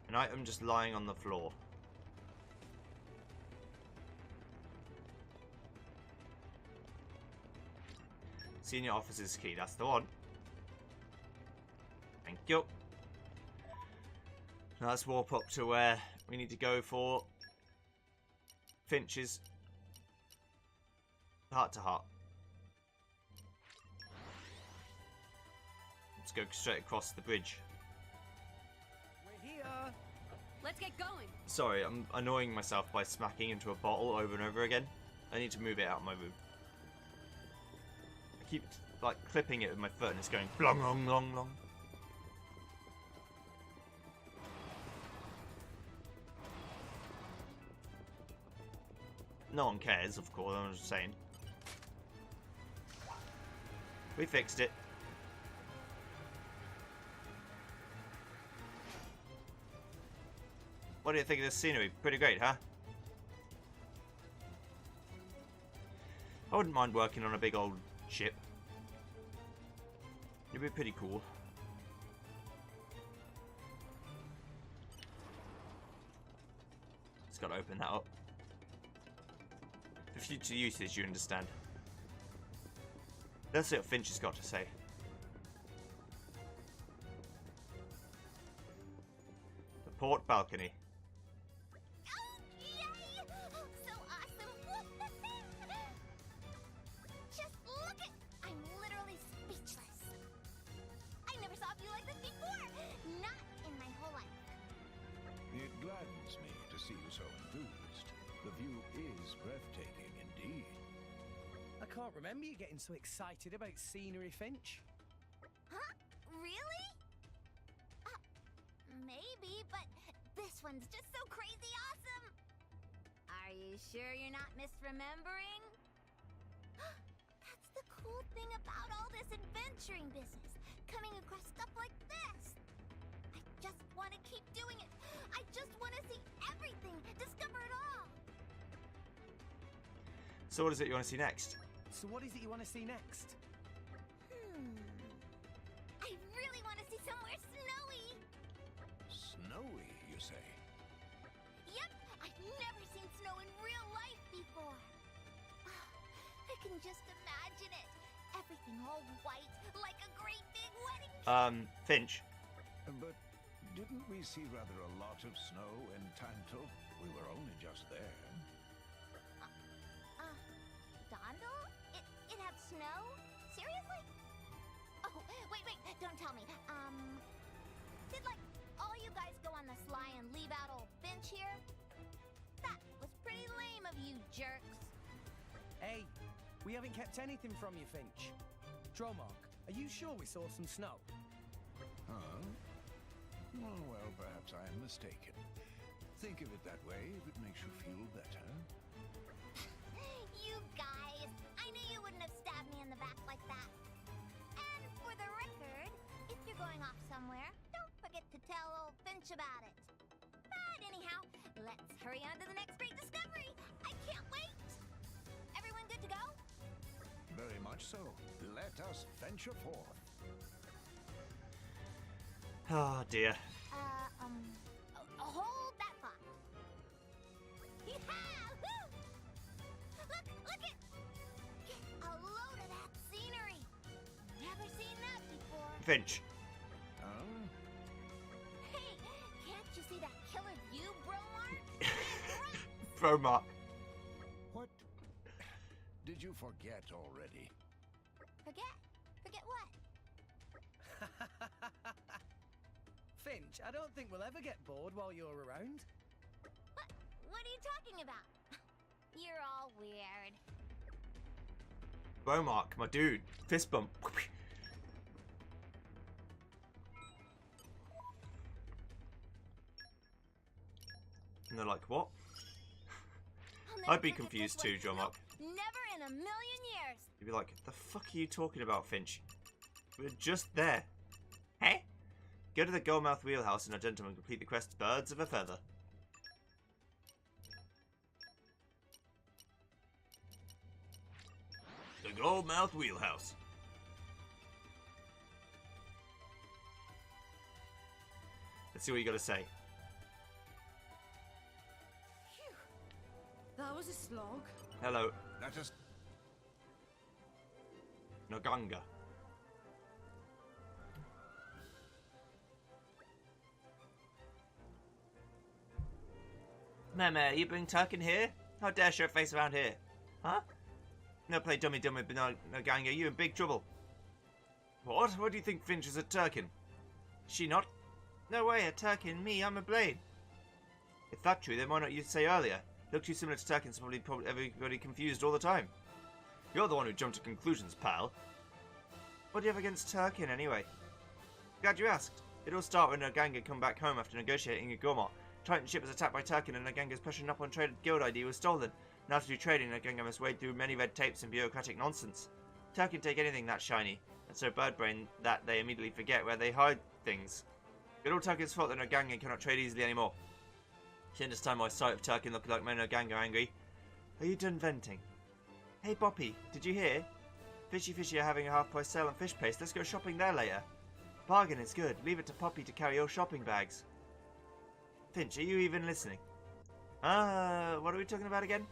Speaker 1: An item just lying on the floor. Senior officer's key, that's the one. Thank you. Now let's warp up to where we need to go for Finch's heart-to-heart. Let's go straight across the bridge.
Speaker 3: We're here.
Speaker 4: Let's get going.
Speaker 1: Sorry, I'm annoying myself by smacking into a bottle over and over again. I need to move it out of my room. I keep like clipping it with my foot and it's going blong long long long. No one cares, of course, I'm just saying. We fixed it. What do you think of this scenery? Pretty great, huh? I wouldn't mind working on a big old ship. It'd be pretty cool. Just gotta open that up. For future usage, you understand. Let's see what Finch has got to say. The port balcony.
Speaker 4: Oh, yay!
Speaker 5: pains me to see you so enthused. The view is breathtaking indeed.
Speaker 3: I can't remember you getting so excited about scenery, Finch.
Speaker 4: Huh? Really? Maybe, but this one's just so crazy awesome. Are you sure you're not misremembering? That's the cool thing about all this adventuring business. Coming across stuff like this. I just want to keep doing it. I just want to see everything, discover it all.
Speaker 1: So what is it you want to see next?
Speaker 3: So what is it you want to see next?
Speaker 4: I really want to see somewhere snowy.
Speaker 5: Snowy, you say?
Speaker 4: Yep, I've never seen snow in real life before. I can just imagine it. Everything all white, like a great big wedding.
Speaker 1: Finch.
Speaker 5: But didn't we see rather a lot of snow in Tantal? We were only just there.
Speaker 4: Dondel? It had snow? Seriously? Oh, wait, don't tell me. Did, like, all you guys go on the sly and leave out old Finch here? That was pretty lame of you jerks.
Speaker 3: Hey, we haven't kept anything from you, Finch. Dromark, are you sure we saw some snow?
Speaker 5: Huh? Oh, well, perhaps I am mistaken. Think of it that way if it makes you feel better.
Speaker 4: You guys, I knew you wouldn't have stabbed me in the back like that. And for the record, if you're going off somewhere, don't forget to tell old Finch about it. But anyhow, let's hurry on to the next great discovery. I can't wait. Everyone good to go?
Speaker 5: Very much so. Let us venture forth.
Speaker 1: Oh dear.
Speaker 4: Hold that thought. Yeehaw! Woo! Look it! Get a load of that scenery. Never seen that before.
Speaker 1: Finch.
Speaker 4: Hey, can't you see that killer view, Bromar?
Speaker 1: Bromark.
Speaker 5: What? Did you forget already?
Speaker 4: Forget? Forget what?
Speaker 3: Finch, I don't think we'll ever get bored while you're around.
Speaker 4: What are you talking about? You're all weird.
Speaker 1: Bromark, my dude. Fist bump. And they're like, what? I'd be confused too, Dromark.
Speaker 4: Never in a million years.
Speaker 1: You'd be like, the fuck are you talking about, Finch? We're just there. Hey? Go to the Goldmouth Wheelhouse and a gentleman complete the quest Birds of a Feather. The Goldmouth Wheelhouse. Let's see what you got to say.
Speaker 2: That was a slog.
Speaker 1: Hello,
Speaker 5: Let us...
Speaker 1: Noganga. Mama, you bring Tirkin here? How dare show face around here? Huh? No play dummy dummy with Noganga, you in big trouble. What? What do you think Finch is a Tirkin? Is she not? No way, a Tirkin, me, I'm a blade. If that's true, then why not you say earlier? Look too similar to Tirkin, so probably everybody confused all the time. You're the one who jumped to conclusions, pal. What do you have against Tirkin, anyway? Glad you asked. It all started when Noganga come back home after negotiating a Gormot. Titan ship was attacked by Tirkin and Noganga's pressuring up on traded guild ID was stolen. Now to do trading, Noganga must wade through many red tapes and bureaucratic nonsense. Tirkin take anything that's shiny, and so birdbrain that they immediately forget where they hide things. It's all Tirkin's fault that Noganga cannot trade easily anymore. She understands why sight of Tirkin looking like made Noganga angry. Are you done venting? Hey Boppy, did you hear? Fishy are having a half-price sale on fish paste. Let's go shopping there later. Bargain is good. Leave it to Poppy to carry your shopping bags. Finch, are you even listening? What are we talking about again?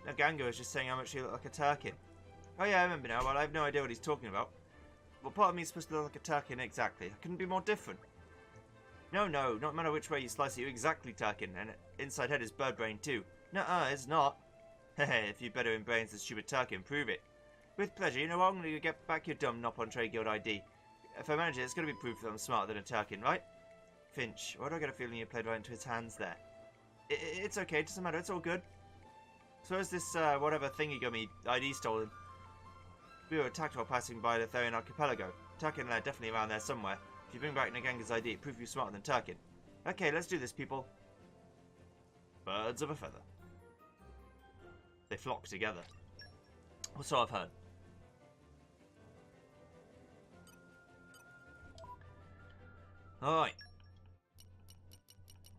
Speaker 1: Noganga was just saying how much he looked like a Tirkin. Oh yeah, I remember now, but I have no idea what he's talking about. What part of me is supposed to look like a Tirkin exactly? I couldn't be more different. No, no matter which way you slice it, you're exactly Tirkin, and inside head is bird brain too. Nuh-uh, it's not. Hehe, if you're better in brains than stupid Tirkin, prove it. With pleasure, you know what, I'm going to get back your dumb Nop on Trade Guild ID. If I manage it, it's going to be proof that I'm smarter than a Tirkin, right? Finch. Why do I get a feeling you played right into his hands there? It's okay, it doesn't matter, it's all good. So is this, whatever thingy gummy ID stolen? We were attacked while passing by the Therian archipelago. Tirkin and I are definitely around there somewhere. If you bring back Naganga's ID, it proves you're smarter than Tirkin. Okay, let's do this, people. Birds of a feather. They flock together. Or so I've heard. Alright.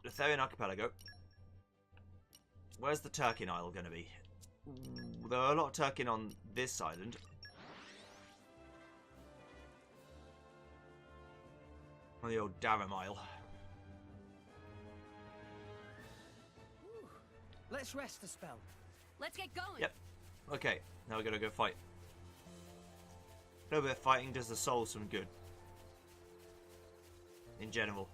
Speaker 1: The Therian archipelago. Where's the Tirkin Isle going to be? There are a lot of Tirkin on this island. On the old Darum Isle.
Speaker 3: Let's rest a spell.
Speaker 2: Let's get going.
Speaker 1: Yep. Okay, now we're going to go fight. A little bit of fighting does the soul some good. In general.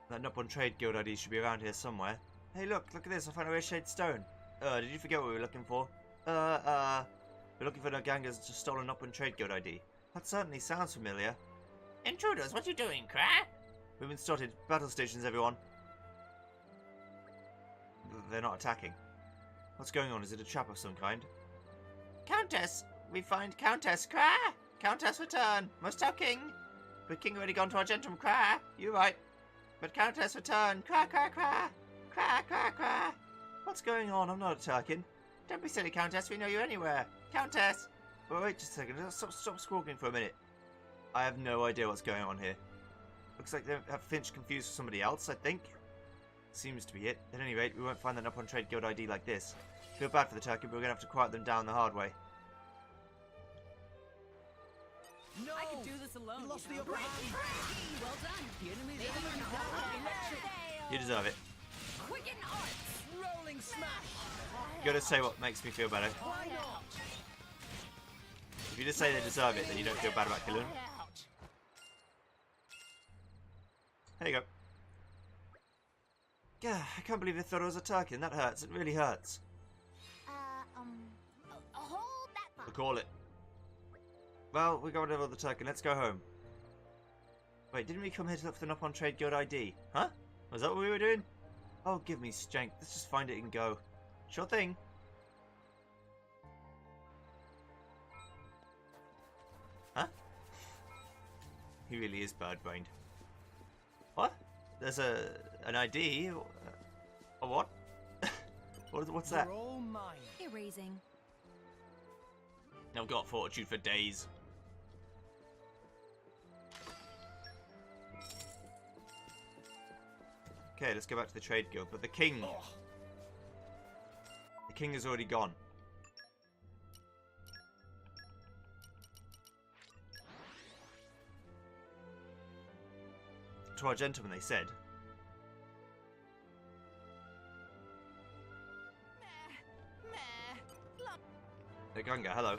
Speaker 1: That Nop on Trade Guild ID should be around here somewhere. Hey look at this, I found a rare shade stone. Did you forget what we were looking for? We're looking for Naganga's stolen Nop on Trade Guild ID. That certainly sounds familiar. Intruders, what you doing, Cra? We've been spotted. Battle stations, everyone. They're not attacking. What's going on? Is it a trap of some kind? Countess! We find Countess, Cra! Countess, return! Most our king! But king already gone to our gentleman, Cra! You right. But Countess, return! Cra, Cra, Cra! Cra, Cra, Cra! What's going on? I'm not a Tirkin. Don't be silly, Countess. We know you anywhere. Countess! Wait just a second. Stop squawking for a minute. I have no idea what's going on here. Looks like they have Finch confused with somebody else, I think. Seems to be it. At any rate, we won't find that up on Trade Guild ID like this. Feel bad for the Tirkin, but we're going to have to quiet them down the hard way.
Speaker 3: No!
Speaker 2: I could do this alone.
Speaker 3: You lost
Speaker 2: you
Speaker 3: the
Speaker 2: know?
Speaker 3: upper hand.
Speaker 2: Well done.
Speaker 3: The enemy's
Speaker 2: Maybe
Speaker 3: having
Speaker 2: we're
Speaker 3: a
Speaker 2: not
Speaker 3: electric
Speaker 1: You deserve it.
Speaker 2: Quicken arts.
Speaker 3: rolling smash.
Speaker 1: Gotta say what makes me feel better.
Speaker 3: Why not?
Speaker 1: If you just say they deserve it, then you don't feel bad about killing them. There you go. Yeah, I can't believe they thought I was a Tirkin. That hurts. It really hurts.
Speaker 4: Hold that thought.
Speaker 1: We'll call it. Well, we got rid of the Tirkin. Let's go home. Wait, didn't we come here to look for the Nop on Trade Guild ID? Huh? Was that what we were doing? Oh, give me strength. Let's just find it and go. Sure thing. Huh? He really is bird-brained. What? There's an ID? A what? What's that?
Speaker 3: You're all mine.
Speaker 2: Erasing.
Speaker 1: I've got fortitude for days. Okay, let's go back to the Trade Guild. But the king...
Speaker 3: Oh.
Speaker 1: The king is already gone. To our gentlemen, they said. Naganga, hello.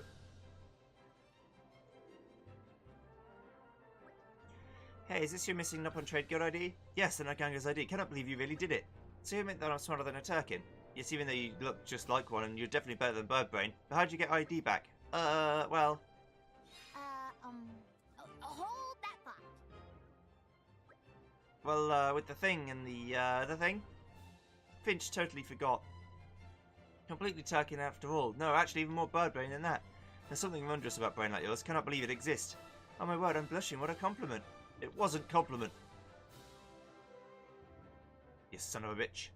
Speaker 1: Hey, is this your missing Nop on Trade Guild ID? Yes, the Naganga's ID. Cannot believe you really did it. So you admit that I'm smarter than a Tirkin? Yes, even though you look just like one and you're definitely better than Birdbrain. But how'd you get ID back? Well...
Speaker 4: Hold that thought.
Speaker 1: Well, with the thing and the thing? Finch totally forgot. Completely Tirkin after all. No, actually even more Birdbrain than that. There's something wondrous about brain like yours. Cannot believe it exists. Oh my word, I'm blushing. What a compliment. It wasn't compliment. You son of a bitch.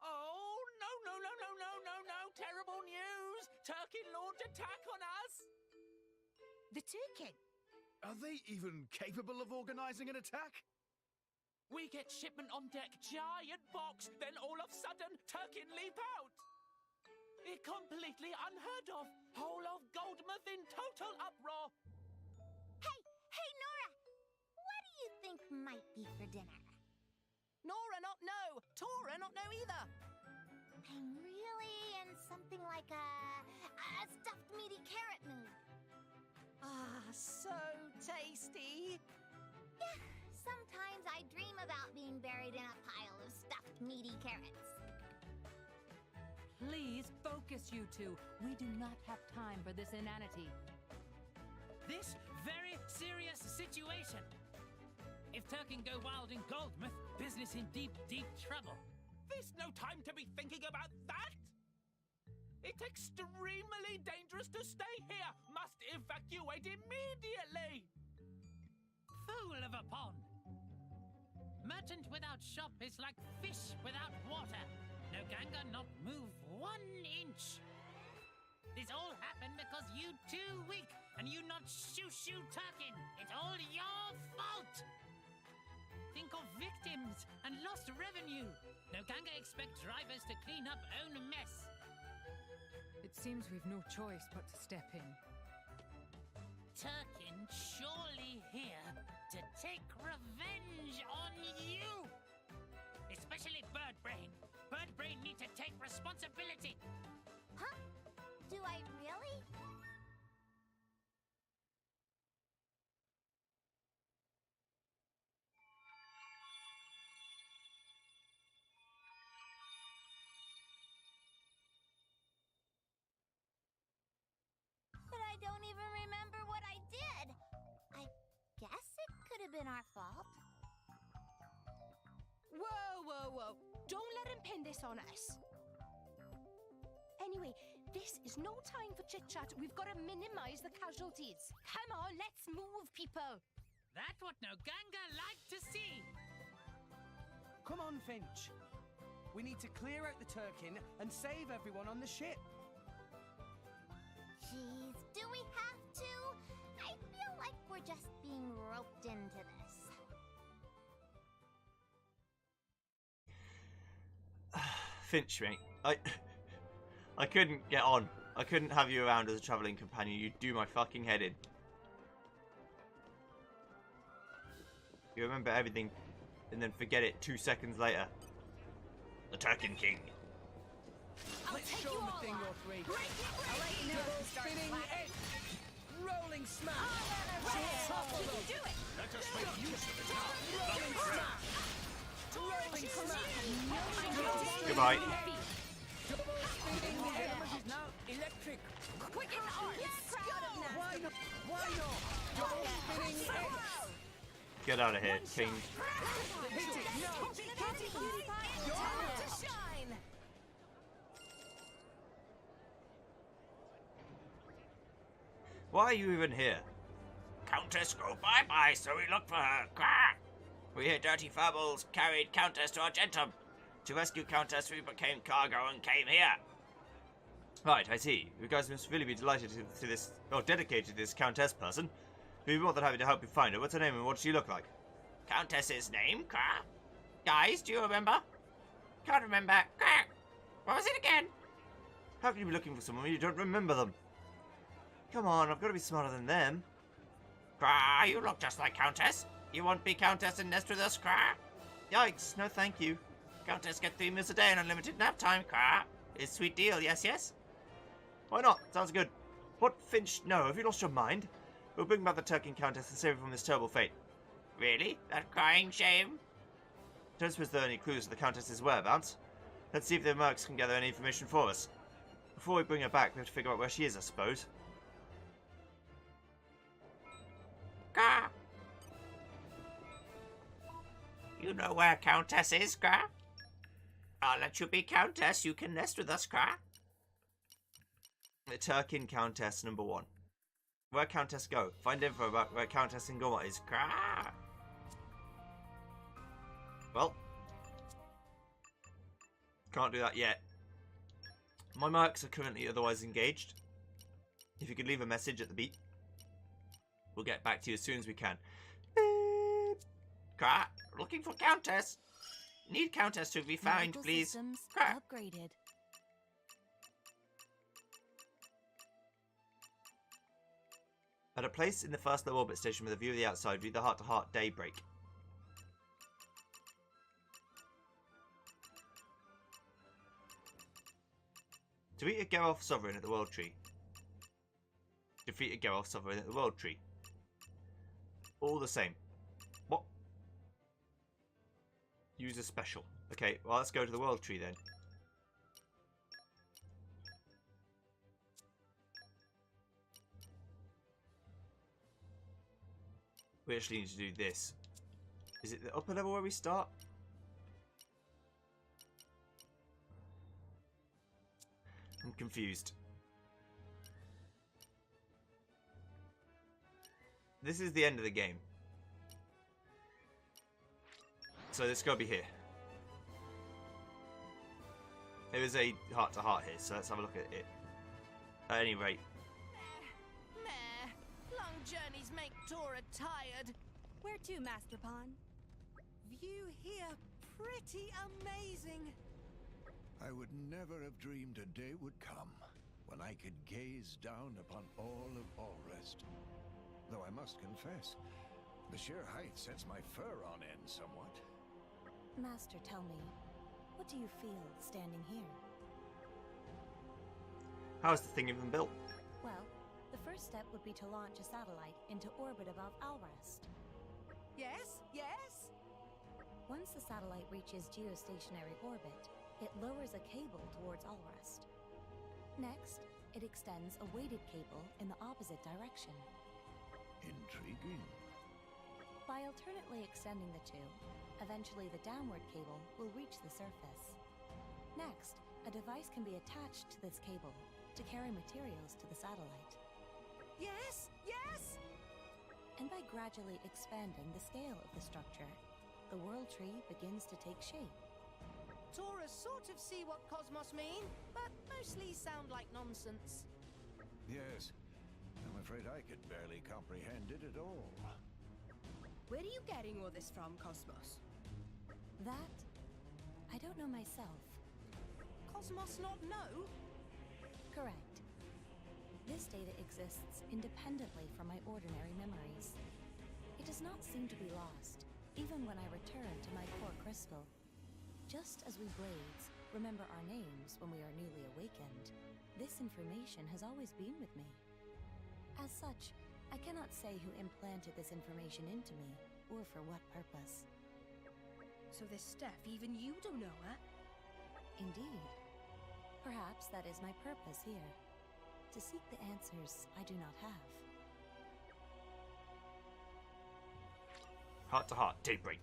Speaker 3: Oh, no. Terrible news. Tirkin launched attack on us.
Speaker 6: The Tirkin.
Speaker 5: Are they even capable of organizing an attack?
Speaker 3: We get shipment on deck, giant box, then all of a sudden, Tirkin leap out. It completely unheard of. Whole of Goldmouth in total uproar.
Speaker 4: Hey, Nora! What do you think might be for dinner?
Speaker 3: Nora not know. Tora not know either.
Speaker 4: I'm really in something like a stuffed meaty carrot mood.
Speaker 3: Ah, so tasty.
Speaker 4: Yeah, sometimes I dream about being buried in a pile of stuffed meaty carrots.
Speaker 8: Please focus, you two. We do not have time for this inanity.
Speaker 9: This very serious situation. If Tirkin go wild in Goldmouth, business in deep, deep trouble.
Speaker 3: There's no time to be thinking about that. It's extremely dangerous to stay here. Must evacuate immediately.
Speaker 9: Fool of a pond. Merchant without shop is like fish without water. No Ganga not move 1 inch. This all happened because you too weak and you not shoo Tirkin. It's all your fault. Think of victims and lost revenue. No Ganga expect drivers to clean up own mess.
Speaker 8: It seems we've no choice but to step in.
Speaker 9: Tirkin surely here to take revenge on you. Especially Birdbrain. Birdbrain need to take responsibility.
Speaker 4: Huh? Do I really? But I don't even remember what I did. I guess it could have been our fault.
Speaker 7: Whoa, whoa, whoa. Don't let him pin this on us. Anyway, this is no time for chit-chat. We've got to minimize the casualties. Come on, let's move, people.
Speaker 9: That's what no Ganga like to see.
Speaker 3: Come on, Finch. We need to clear out the Tirkin and save everyone on the ship.
Speaker 4: Jeez, do we have to? I feel like we're just being roped into this.
Speaker 1: Finch, mate. I couldn't get on. I couldn't have you around as a travelling companion. You'd do my fucking head in. You remember everything and then forget it 2 seconds later. The Tirkin King.
Speaker 3: Let's show them a thing or three. Double spinning edge. Rolling smash.
Speaker 7: You can do it.
Speaker 3: Let us make use of it now. Rolling smash. Rolling smash.
Speaker 1: Goodbye.
Speaker 3: Double spinning edge. Now electric.
Speaker 7: Quicken arms. Got him now.
Speaker 3: Why not? Why not? Double spinning edge.
Speaker 1: Get out of here, King.
Speaker 3: Hit it. No.
Speaker 7: Time to shine.
Speaker 1: Why are you even here? Countess go bye-bye, so we look for her. Grah! We hear dirty fables carried Countess to Argentum. To rescue Countess, we became cargo and came here. Right, I see. You guys must really be delighted to this, or dedicated to this Countess person. We'd be more than happy to help you find her. What's her name and what does she look like? Countess's name? Grah? Guys, do you remember? Can't remember. Grah! What was it again? How can you be looking for someone when you don't remember them? Come on, I've got to be smarter than them. Grah, you look just like Countess. You won't be Countess and nest with us, Grah? Yikes, no thank you. Countess get 3 meals a day and unlimited nap time, Grah. It's a sweet deal, yes, yes? Why not? Sounds good. What, Finch? No, have you lost your mind? We'll bring back the Tirkin Countess and save her from this terrible fate. Really? That crying shame? Don't suppose there are any clues to the Countess's whereabouts. Let's see if the mercs can gather any information for us. Before we bring her back, we have to figure out where she is, I suppose. Grah! You know where Countess is, Grah? I'll let you be Countess. You can nest with us, Grah. The Tirkin Countess #1. Where Countess go? Find info about where Countess Ngoma is. Grah! Well, can't do that yet. My mercs are currently otherwise engaged. If you could leave a message at the beep, we'll get back to you as soon as we can. Beep. Grah, looking for Countess. Need Countess to be found,
Speaker 6: Medical
Speaker 1: please.
Speaker 6: systems
Speaker 1: Grah.
Speaker 6: upgraded.
Speaker 1: At a place in the first low orbit station with a view of the outside, read the heart-to-heart daybreak. Defeat a Geralf Sovereign at the World Tree. Defeat a Geralf Sovereign at the World Tree. All the same. What? Use a special. Okay, well, let's go to the World Tree then. We actually need to do this. Is it the upper level where we start? I'm confused. This is the end of the game. So this gotta be here. It was a heart-to-heart here, so let's have a look at it. At any rate.
Speaker 2: Meh. Long journeys make Tora tired.
Speaker 8: Where to, Master Pawn?
Speaker 3: View here, pretty amazing.
Speaker 5: I would never have dreamed a day would come when I could gaze down upon all of Allrest. Though I must confess, the sheer height sets my fur on end somewhat.
Speaker 6: Master, tell me, what do you feel standing here?
Speaker 1: How is the thing even built?
Speaker 6: Well, the first step would be to launch a satellite into orbit above Allrest.
Speaker 3: Yes, yes.
Speaker 6: Once the satellite reaches geostationary orbit, it lowers a cable towards Allrest. Next, it extends a weighted cable in the opposite direction.
Speaker 5: Intriguing.
Speaker 6: By alternately extending the two, eventually the downward cable will reach the surface. Next, a device can be attached to this cable to carry materials to the satellite.
Speaker 3: Yes, yes.
Speaker 6: And by gradually expanding the scale of the structure, the World Tree begins to take shape.
Speaker 2: Tora sort of see what cosmos mean, but mostly sound like nonsense.
Speaker 5: Yes, I'm afraid I could barely comprehend it at all.
Speaker 8: Where are you getting all this from, Cosmos?
Speaker 6: That, I don't know myself.
Speaker 2: Cosmos not know?
Speaker 6: Correct. This data exists independently from my ordinary memories. It does not seem to be lost, even when I return to my core crystal. Just as we blades remember our names when we are newly awakened, this information has always been with me. As such, I cannot say who implanted this information into me, or for what purpose.
Speaker 8: So this stuff even you don't know, huh?
Speaker 6: Indeed. Perhaps that is my purpose here. To seek the answers I do not have.
Speaker 1: Heart-to-heart, daybreak.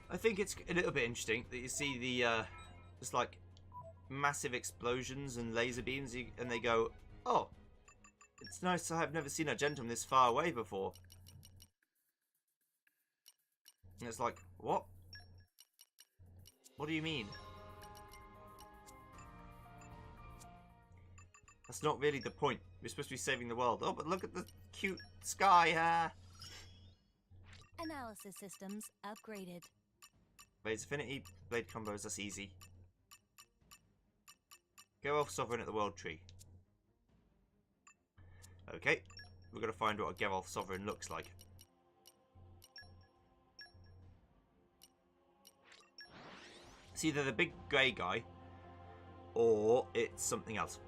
Speaker 1: I think it's a little bit interesting that you see the, just like, massive explosions and laser beams, and they go, oh, it's nice, I've never seen a gentleman this far away before. And it's like, what? What do you mean? That's not really the point. We're supposed to be saving the world. Oh, but look at the cute sky.
Speaker 6: Analysis systems upgraded.
Speaker 1: Blades Affinity, Blade combos, that's easy. Geralf Sovereign at the World Tree. Okay, we're going to find what a Geralf Sovereign looks like. It's either the big grey guy, or it's something else.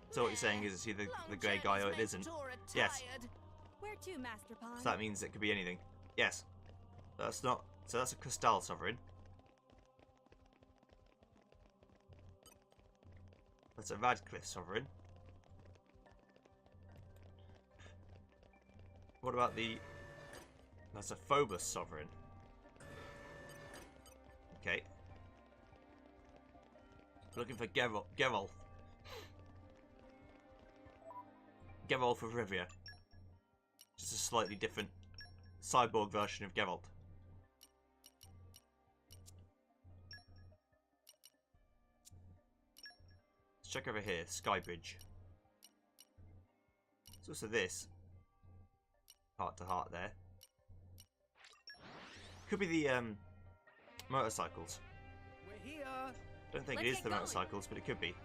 Speaker 1: So what you're saying is it's either the grey guy or it isn't. Yes.
Speaker 8: Where to, Master Pawn?
Speaker 1: So that means it could be anything. Yes. That's not... So that's a Crystal Sovereign. That's a Radcliffe Sovereign. What about the... That's a Phobos Sovereign. Okay. Looking for Geralt. Geralt of Rivia. Just a slightly different cyborg version of Geralt. Let's check over here. Skybridge. There's also this. Heart to heart there. Could be the motorcycles.
Speaker 3: We're here.
Speaker 1: Don't think it
Speaker 2: Let's
Speaker 1: is the
Speaker 2: get going.
Speaker 1: motorcycles, but it could be.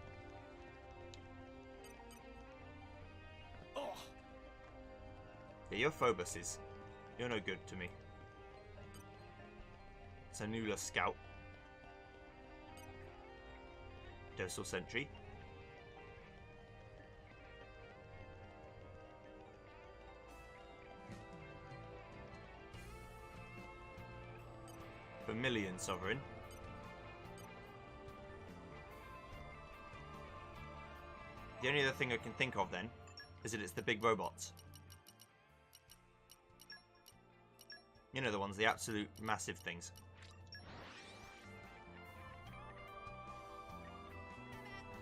Speaker 3: Oh,
Speaker 1: Yeah, you're Phobos's. You're no good to me. It's a Nula scout. Zapdos Sentry. Vermilion Sovereign. The only other thing I can think of then is that it's the big robots. You know, the ones, the absolute massive things.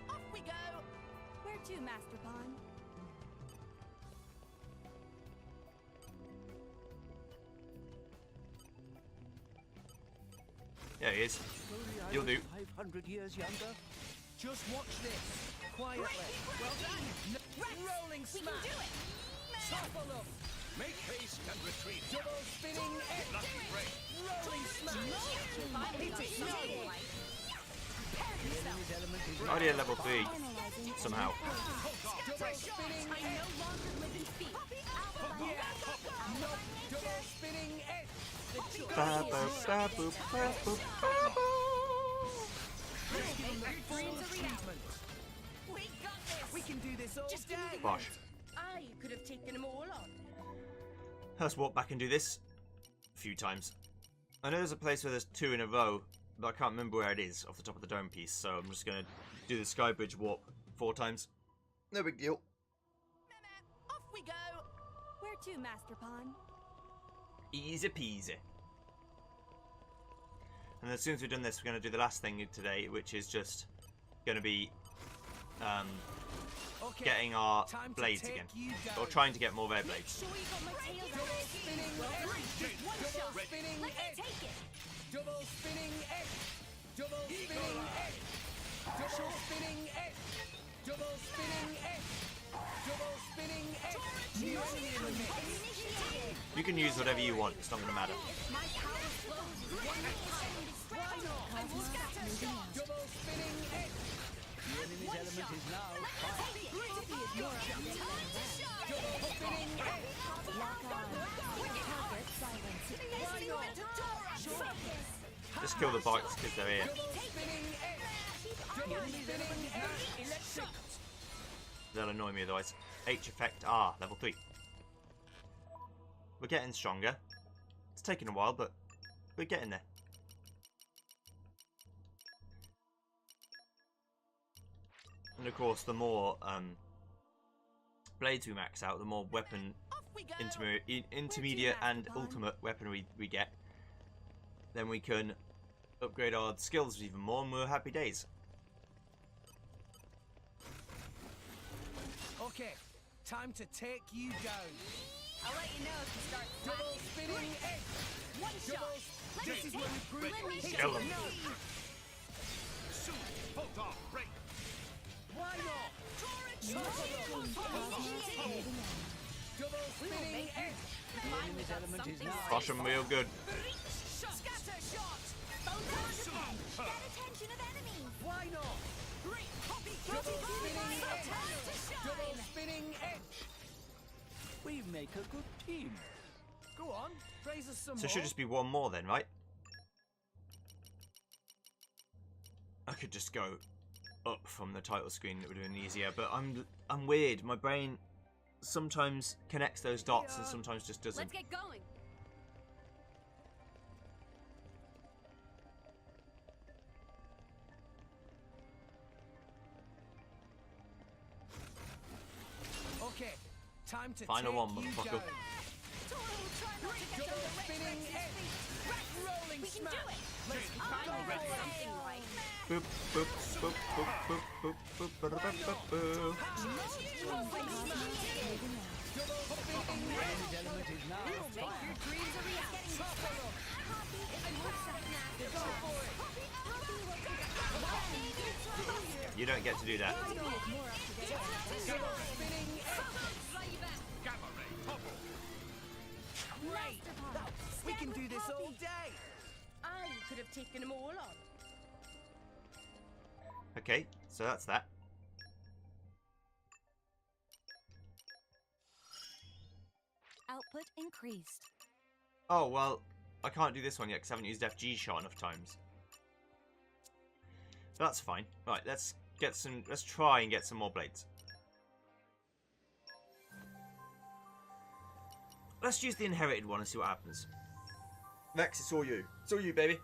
Speaker 2: Off we go!
Speaker 6: Where to, Master Pawn?
Speaker 1: Yeah, he is. You'll do.
Speaker 3: 500 years younger. Just watch this. Quietly. Well done. Rolling smash.
Speaker 2: We can do it!
Speaker 3: Topple up.
Speaker 5: Make haste and retreat.
Speaker 3: Double spinning X.
Speaker 5: Lucky break.
Speaker 3: Rolling smash. Hit it. No. The enemy's element is
Speaker 1: Already at level 3. Somehow.
Speaker 3: double spinning
Speaker 7: I no longer live in fear.
Speaker 3: No. Double spinning X. The choice
Speaker 1: Ba, ba, ba, boop, ba, boop, ba, boop.
Speaker 3: We got this. We can do this all
Speaker 7: Just
Speaker 3: day.
Speaker 1: Bosh.
Speaker 7: I could have taken them all on.
Speaker 1: Let's walk back and do this a few times. I know there's a place where there's 2 in a row, but I can't remember where it is off the top of the dome piece, so I'm just going to do the Sky Bridge warp 4 times. No big deal.
Speaker 2: Off we go!
Speaker 6: Where to, Master Pawn?
Speaker 1: Easy peasy. And as soon as we've done this, we're going to do the last thing today, which is just going to be
Speaker 3: Okay.
Speaker 1: getting our
Speaker 3: Time to
Speaker 1: blades
Speaker 3: take
Speaker 1: again.
Speaker 3: you down.
Speaker 1: Or trying to get more rare blades.
Speaker 7: Sure you got my tail
Speaker 3: Double spinning X.
Speaker 7: One
Speaker 3: Double
Speaker 7: shot.
Speaker 3: spinning
Speaker 7: Let me
Speaker 3: X.
Speaker 7: take it.
Speaker 3: Double spinning X. Double spinning X. Double spinning X. Double spinning X. Double spinning X. New enemy eliminated.
Speaker 1: You can use whatever you want, it's not going to matter.
Speaker 7: My power flows in one
Speaker 3: Why not?
Speaker 7: I will scatter shot.
Speaker 3: Double spinning X. The enemy's element is now fire. Double spinning X.
Speaker 6: Lock on. Target silence.
Speaker 3: Why not?
Speaker 1: Just kill the bites because they're here.
Speaker 3: Double spinning X. Double spinning X. Electric.
Speaker 1: They'll annoy me otherwise. H effect R, level 3. We're getting stronger. It's taking a while, but we're getting there. And of course, the more blades we max out, the more weapon
Speaker 2: Off we go!
Speaker 1: intermediate and ultimate weaponry we get, then we can upgrade our skills even more, and we're happy days.
Speaker 3: Okay, time to take you down.
Speaker 7: I'll let you know if you start
Speaker 3: Double spinning X.
Speaker 7: one shot.
Speaker 3: Double. This is where we prove
Speaker 7: Let me
Speaker 3: it.
Speaker 1: Kill him.
Speaker 5: Soon, photon break.
Speaker 3: Why not? Double spinning X. The enemy's element is now
Speaker 1: Bosh them real good.
Speaker 2: Scatter shot!
Speaker 4: Get attention of enemies.
Speaker 3: Why not? Double spinning X. Double spinning X. We make a good team. Go on, praise us some
Speaker 1: So
Speaker 3: more.
Speaker 1: it should just be one more then, right? I could just go up from the title screen, that would have been easier, but I'm weird. My brain sometimes connects those dots and sometimes just doesn't.
Speaker 7: Let's get going.
Speaker 3: Okay, time to
Speaker 1: Final
Speaker 3: take
Speaker 1: one,
Speaker 3: you
Speaker 1: motherfucker.
Speaker 3: down. Double spinning X. Rolling smash. Let's go for it.
Speaker 1: Boop, boop, boop, boop, boop, boop, boop, boop, boop, boop, boop.
Speaker 3: Double spinning X. The element is now fire. Topple up. Go for it.
Speaker 1: You don't get to do that.
Speaker 3: Double spinning X.
Speaker 5: Gamma ray, topple.
Speaker 3: Great. We can do this all day.
Speaker 7: I could have taken them all on.
Speaker 1: Okay, so that's that.
Speaker 6: Output increased.
Speaker 1: Oh, well, I can't do this one yet because I haven't used FG shot enough times. But that's fine. Right, let's get some. Let's try and get some more blades. Let's use the inherited one and see what happens. Vex, it's all you. It's all you, baby.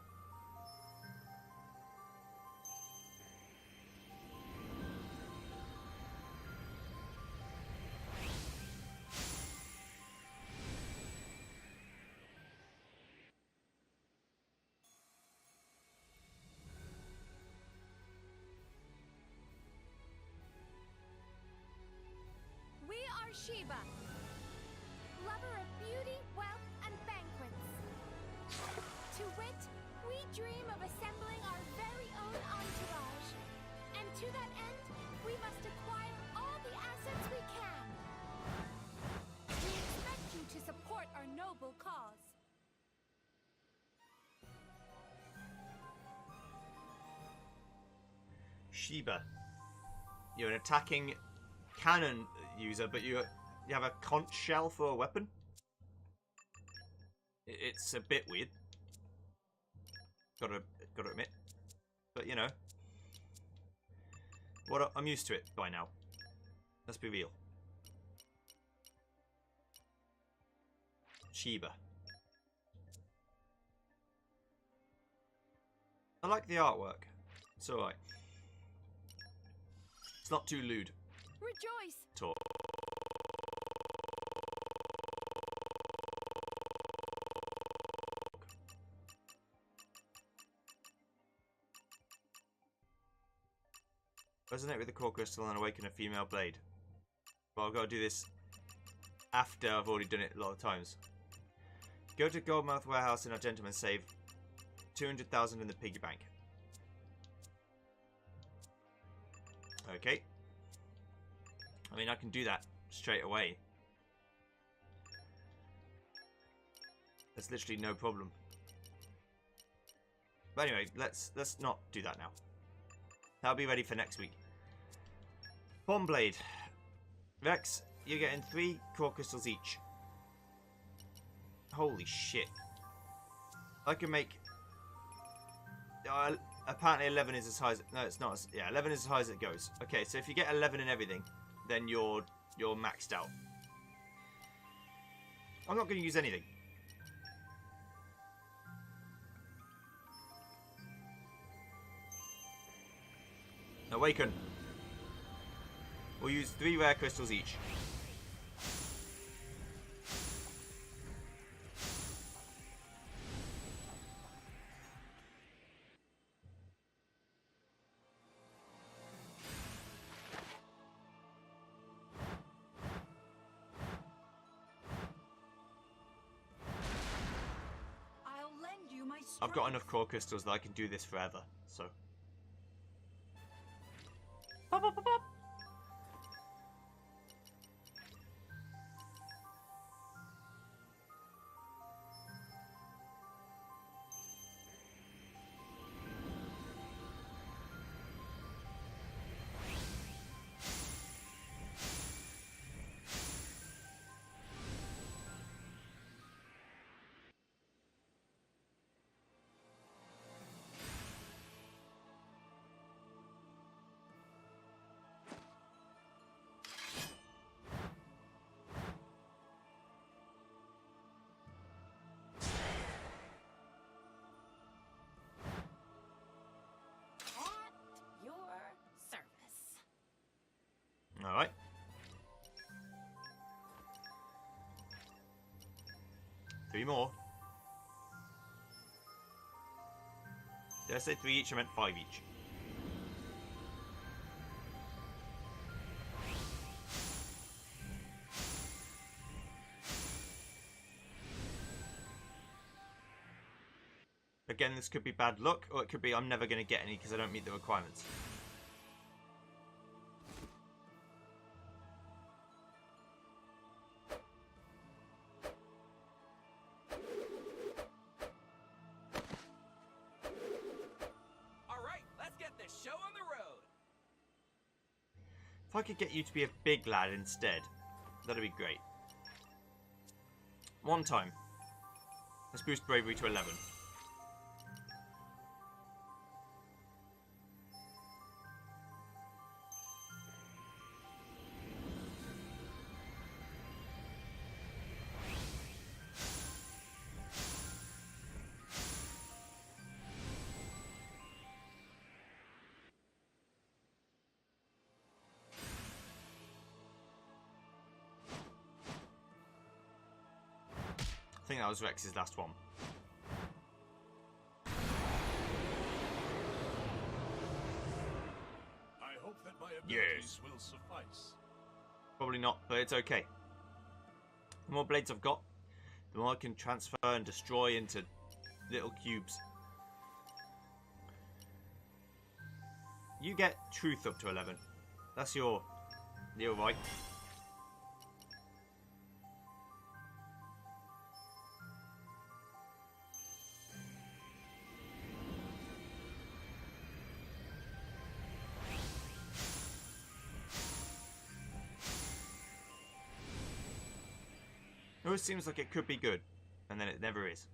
Speaker 7: We are Sheba, lover of beauty, wealth, and banquets. To wit, we dream of assembling our very own entourage. And to that end, we must acquire all the assets we can. We expect you to support our noble cause.
Speaker 1: Sheba. You're an attacking cannon user, but you have a conch shell for a weapon? It's a bit weird. Gotta admit. But, you know. I'm used to it by now. Let's be real. Sheba. I like the artwork. It's alright. It's not too lewd.
Speaker 7: Rejoice!
Speaker 1: Talk. Resonate with the core crystal and awaken a female blade. But I've got to do this after I've already done it a lot of times. Go to Goldmouth Warehouse in Argentum and save 200,000 in the piggy bank. Okay. I mean, I can do that straight away. There's literally no problem. But anyway, let's not do that now. That'll be ready for next week. Bomb Blade. Vex, you're getting 3 core crystals each. Holy shit. I can make... apparently 11 is as high as... No, it's not. Yeah, 11 is as high as it goes. Okay, so if you get 11 in everything, then you're maxed out. I'm not going to use anything. Awaken. We'll use 3 rare crystals each.
Speaker 7: I'll lend you my strength.
Speaker 1: I've got enough core crystals that I can do this forever, so... Pop, pop, pop, pop. Alright. Three more. Did I say 3 each? I meant 5 each. Again, this could be bad luck, or it could be I'm never going to get any because I don't meet the requirements. If I could get you to be a big lad instead, that'd be great. One time. Let's boost bravery to 11. think that was Rex's last one.
Speaker 10: I hope that my abilities will suffice.
Speaker 1: Probably not, but it's okay. The more blades I've got, the more I can transfer and destroy into little cubes. You get truth up to 11. That's your right. It always seems like it could be good, and then it never is.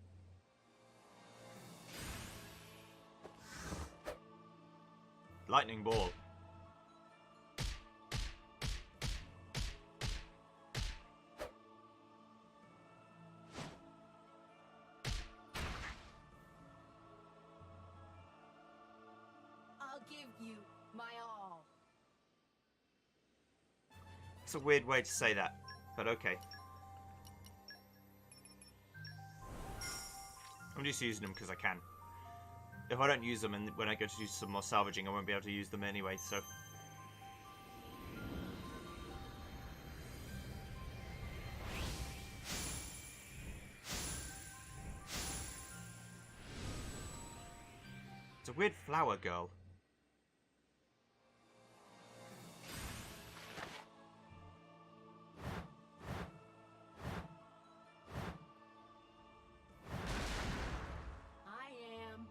Speaker 1: Lightning ball.
Speaker 3: I'll give you my all.
Speaker 1: It's a weird way to say that, but okay. I'm just using them because I can. If I don't use them, and when I go to do some more salvaging, I won't be able to use them anyway, so... It's a weird flower girl.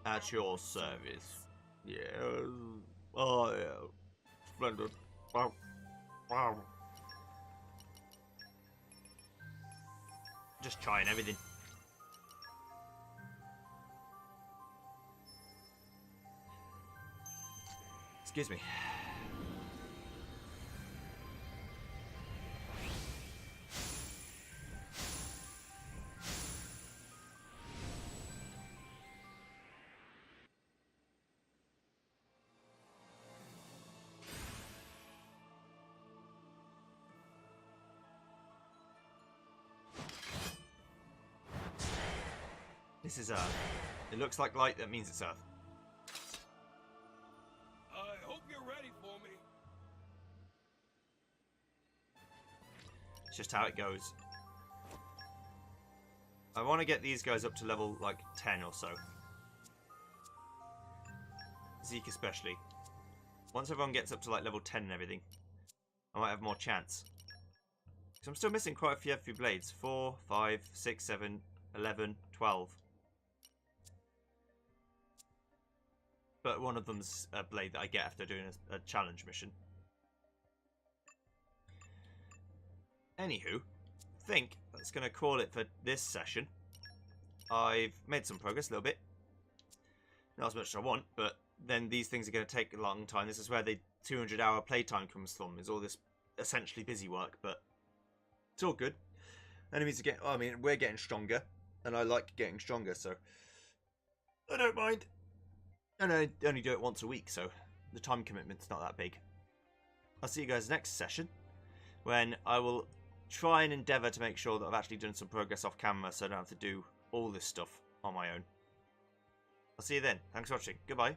Speaker 1: At your service. Yeah. Oh, yeah. Splendid. Wow. Wow. Just trying everything. Excuse me. This is Earth. It looks like light, that means it's Earth.
Speaker 10: I hope you're ready for me.
Speaker 1: It's just how it goes. I want to get these guys up to level, like, 10 or so. Zeke especially. Once everyone gets up to, like, level 10 and everything, I might have more chance. Because I'm still missing quite a few blades. 4, 5, 6, 7, 11, 12. But one of them's a blade that I get after doing a challenge mission. Anywho, I think that's going to call it for this session. I've made some progress a little bit. Not as much as I want, but then these things are going to take a long time. This is where the 200-hour playtime comes from, is all this essentially busy work, but it's all good. Enemies are getting, I mean, we're getting stronger, and I like getting stronger, so I don't mind. And I only do it once a week, so the time commitment's not that big. I'll see you guys next session, when I will try and endeavour to make sure that I've actually done some progress off camera, so I don't have to do all this stuff on my own. I'll see you then. Thanks for watching. Goodbye.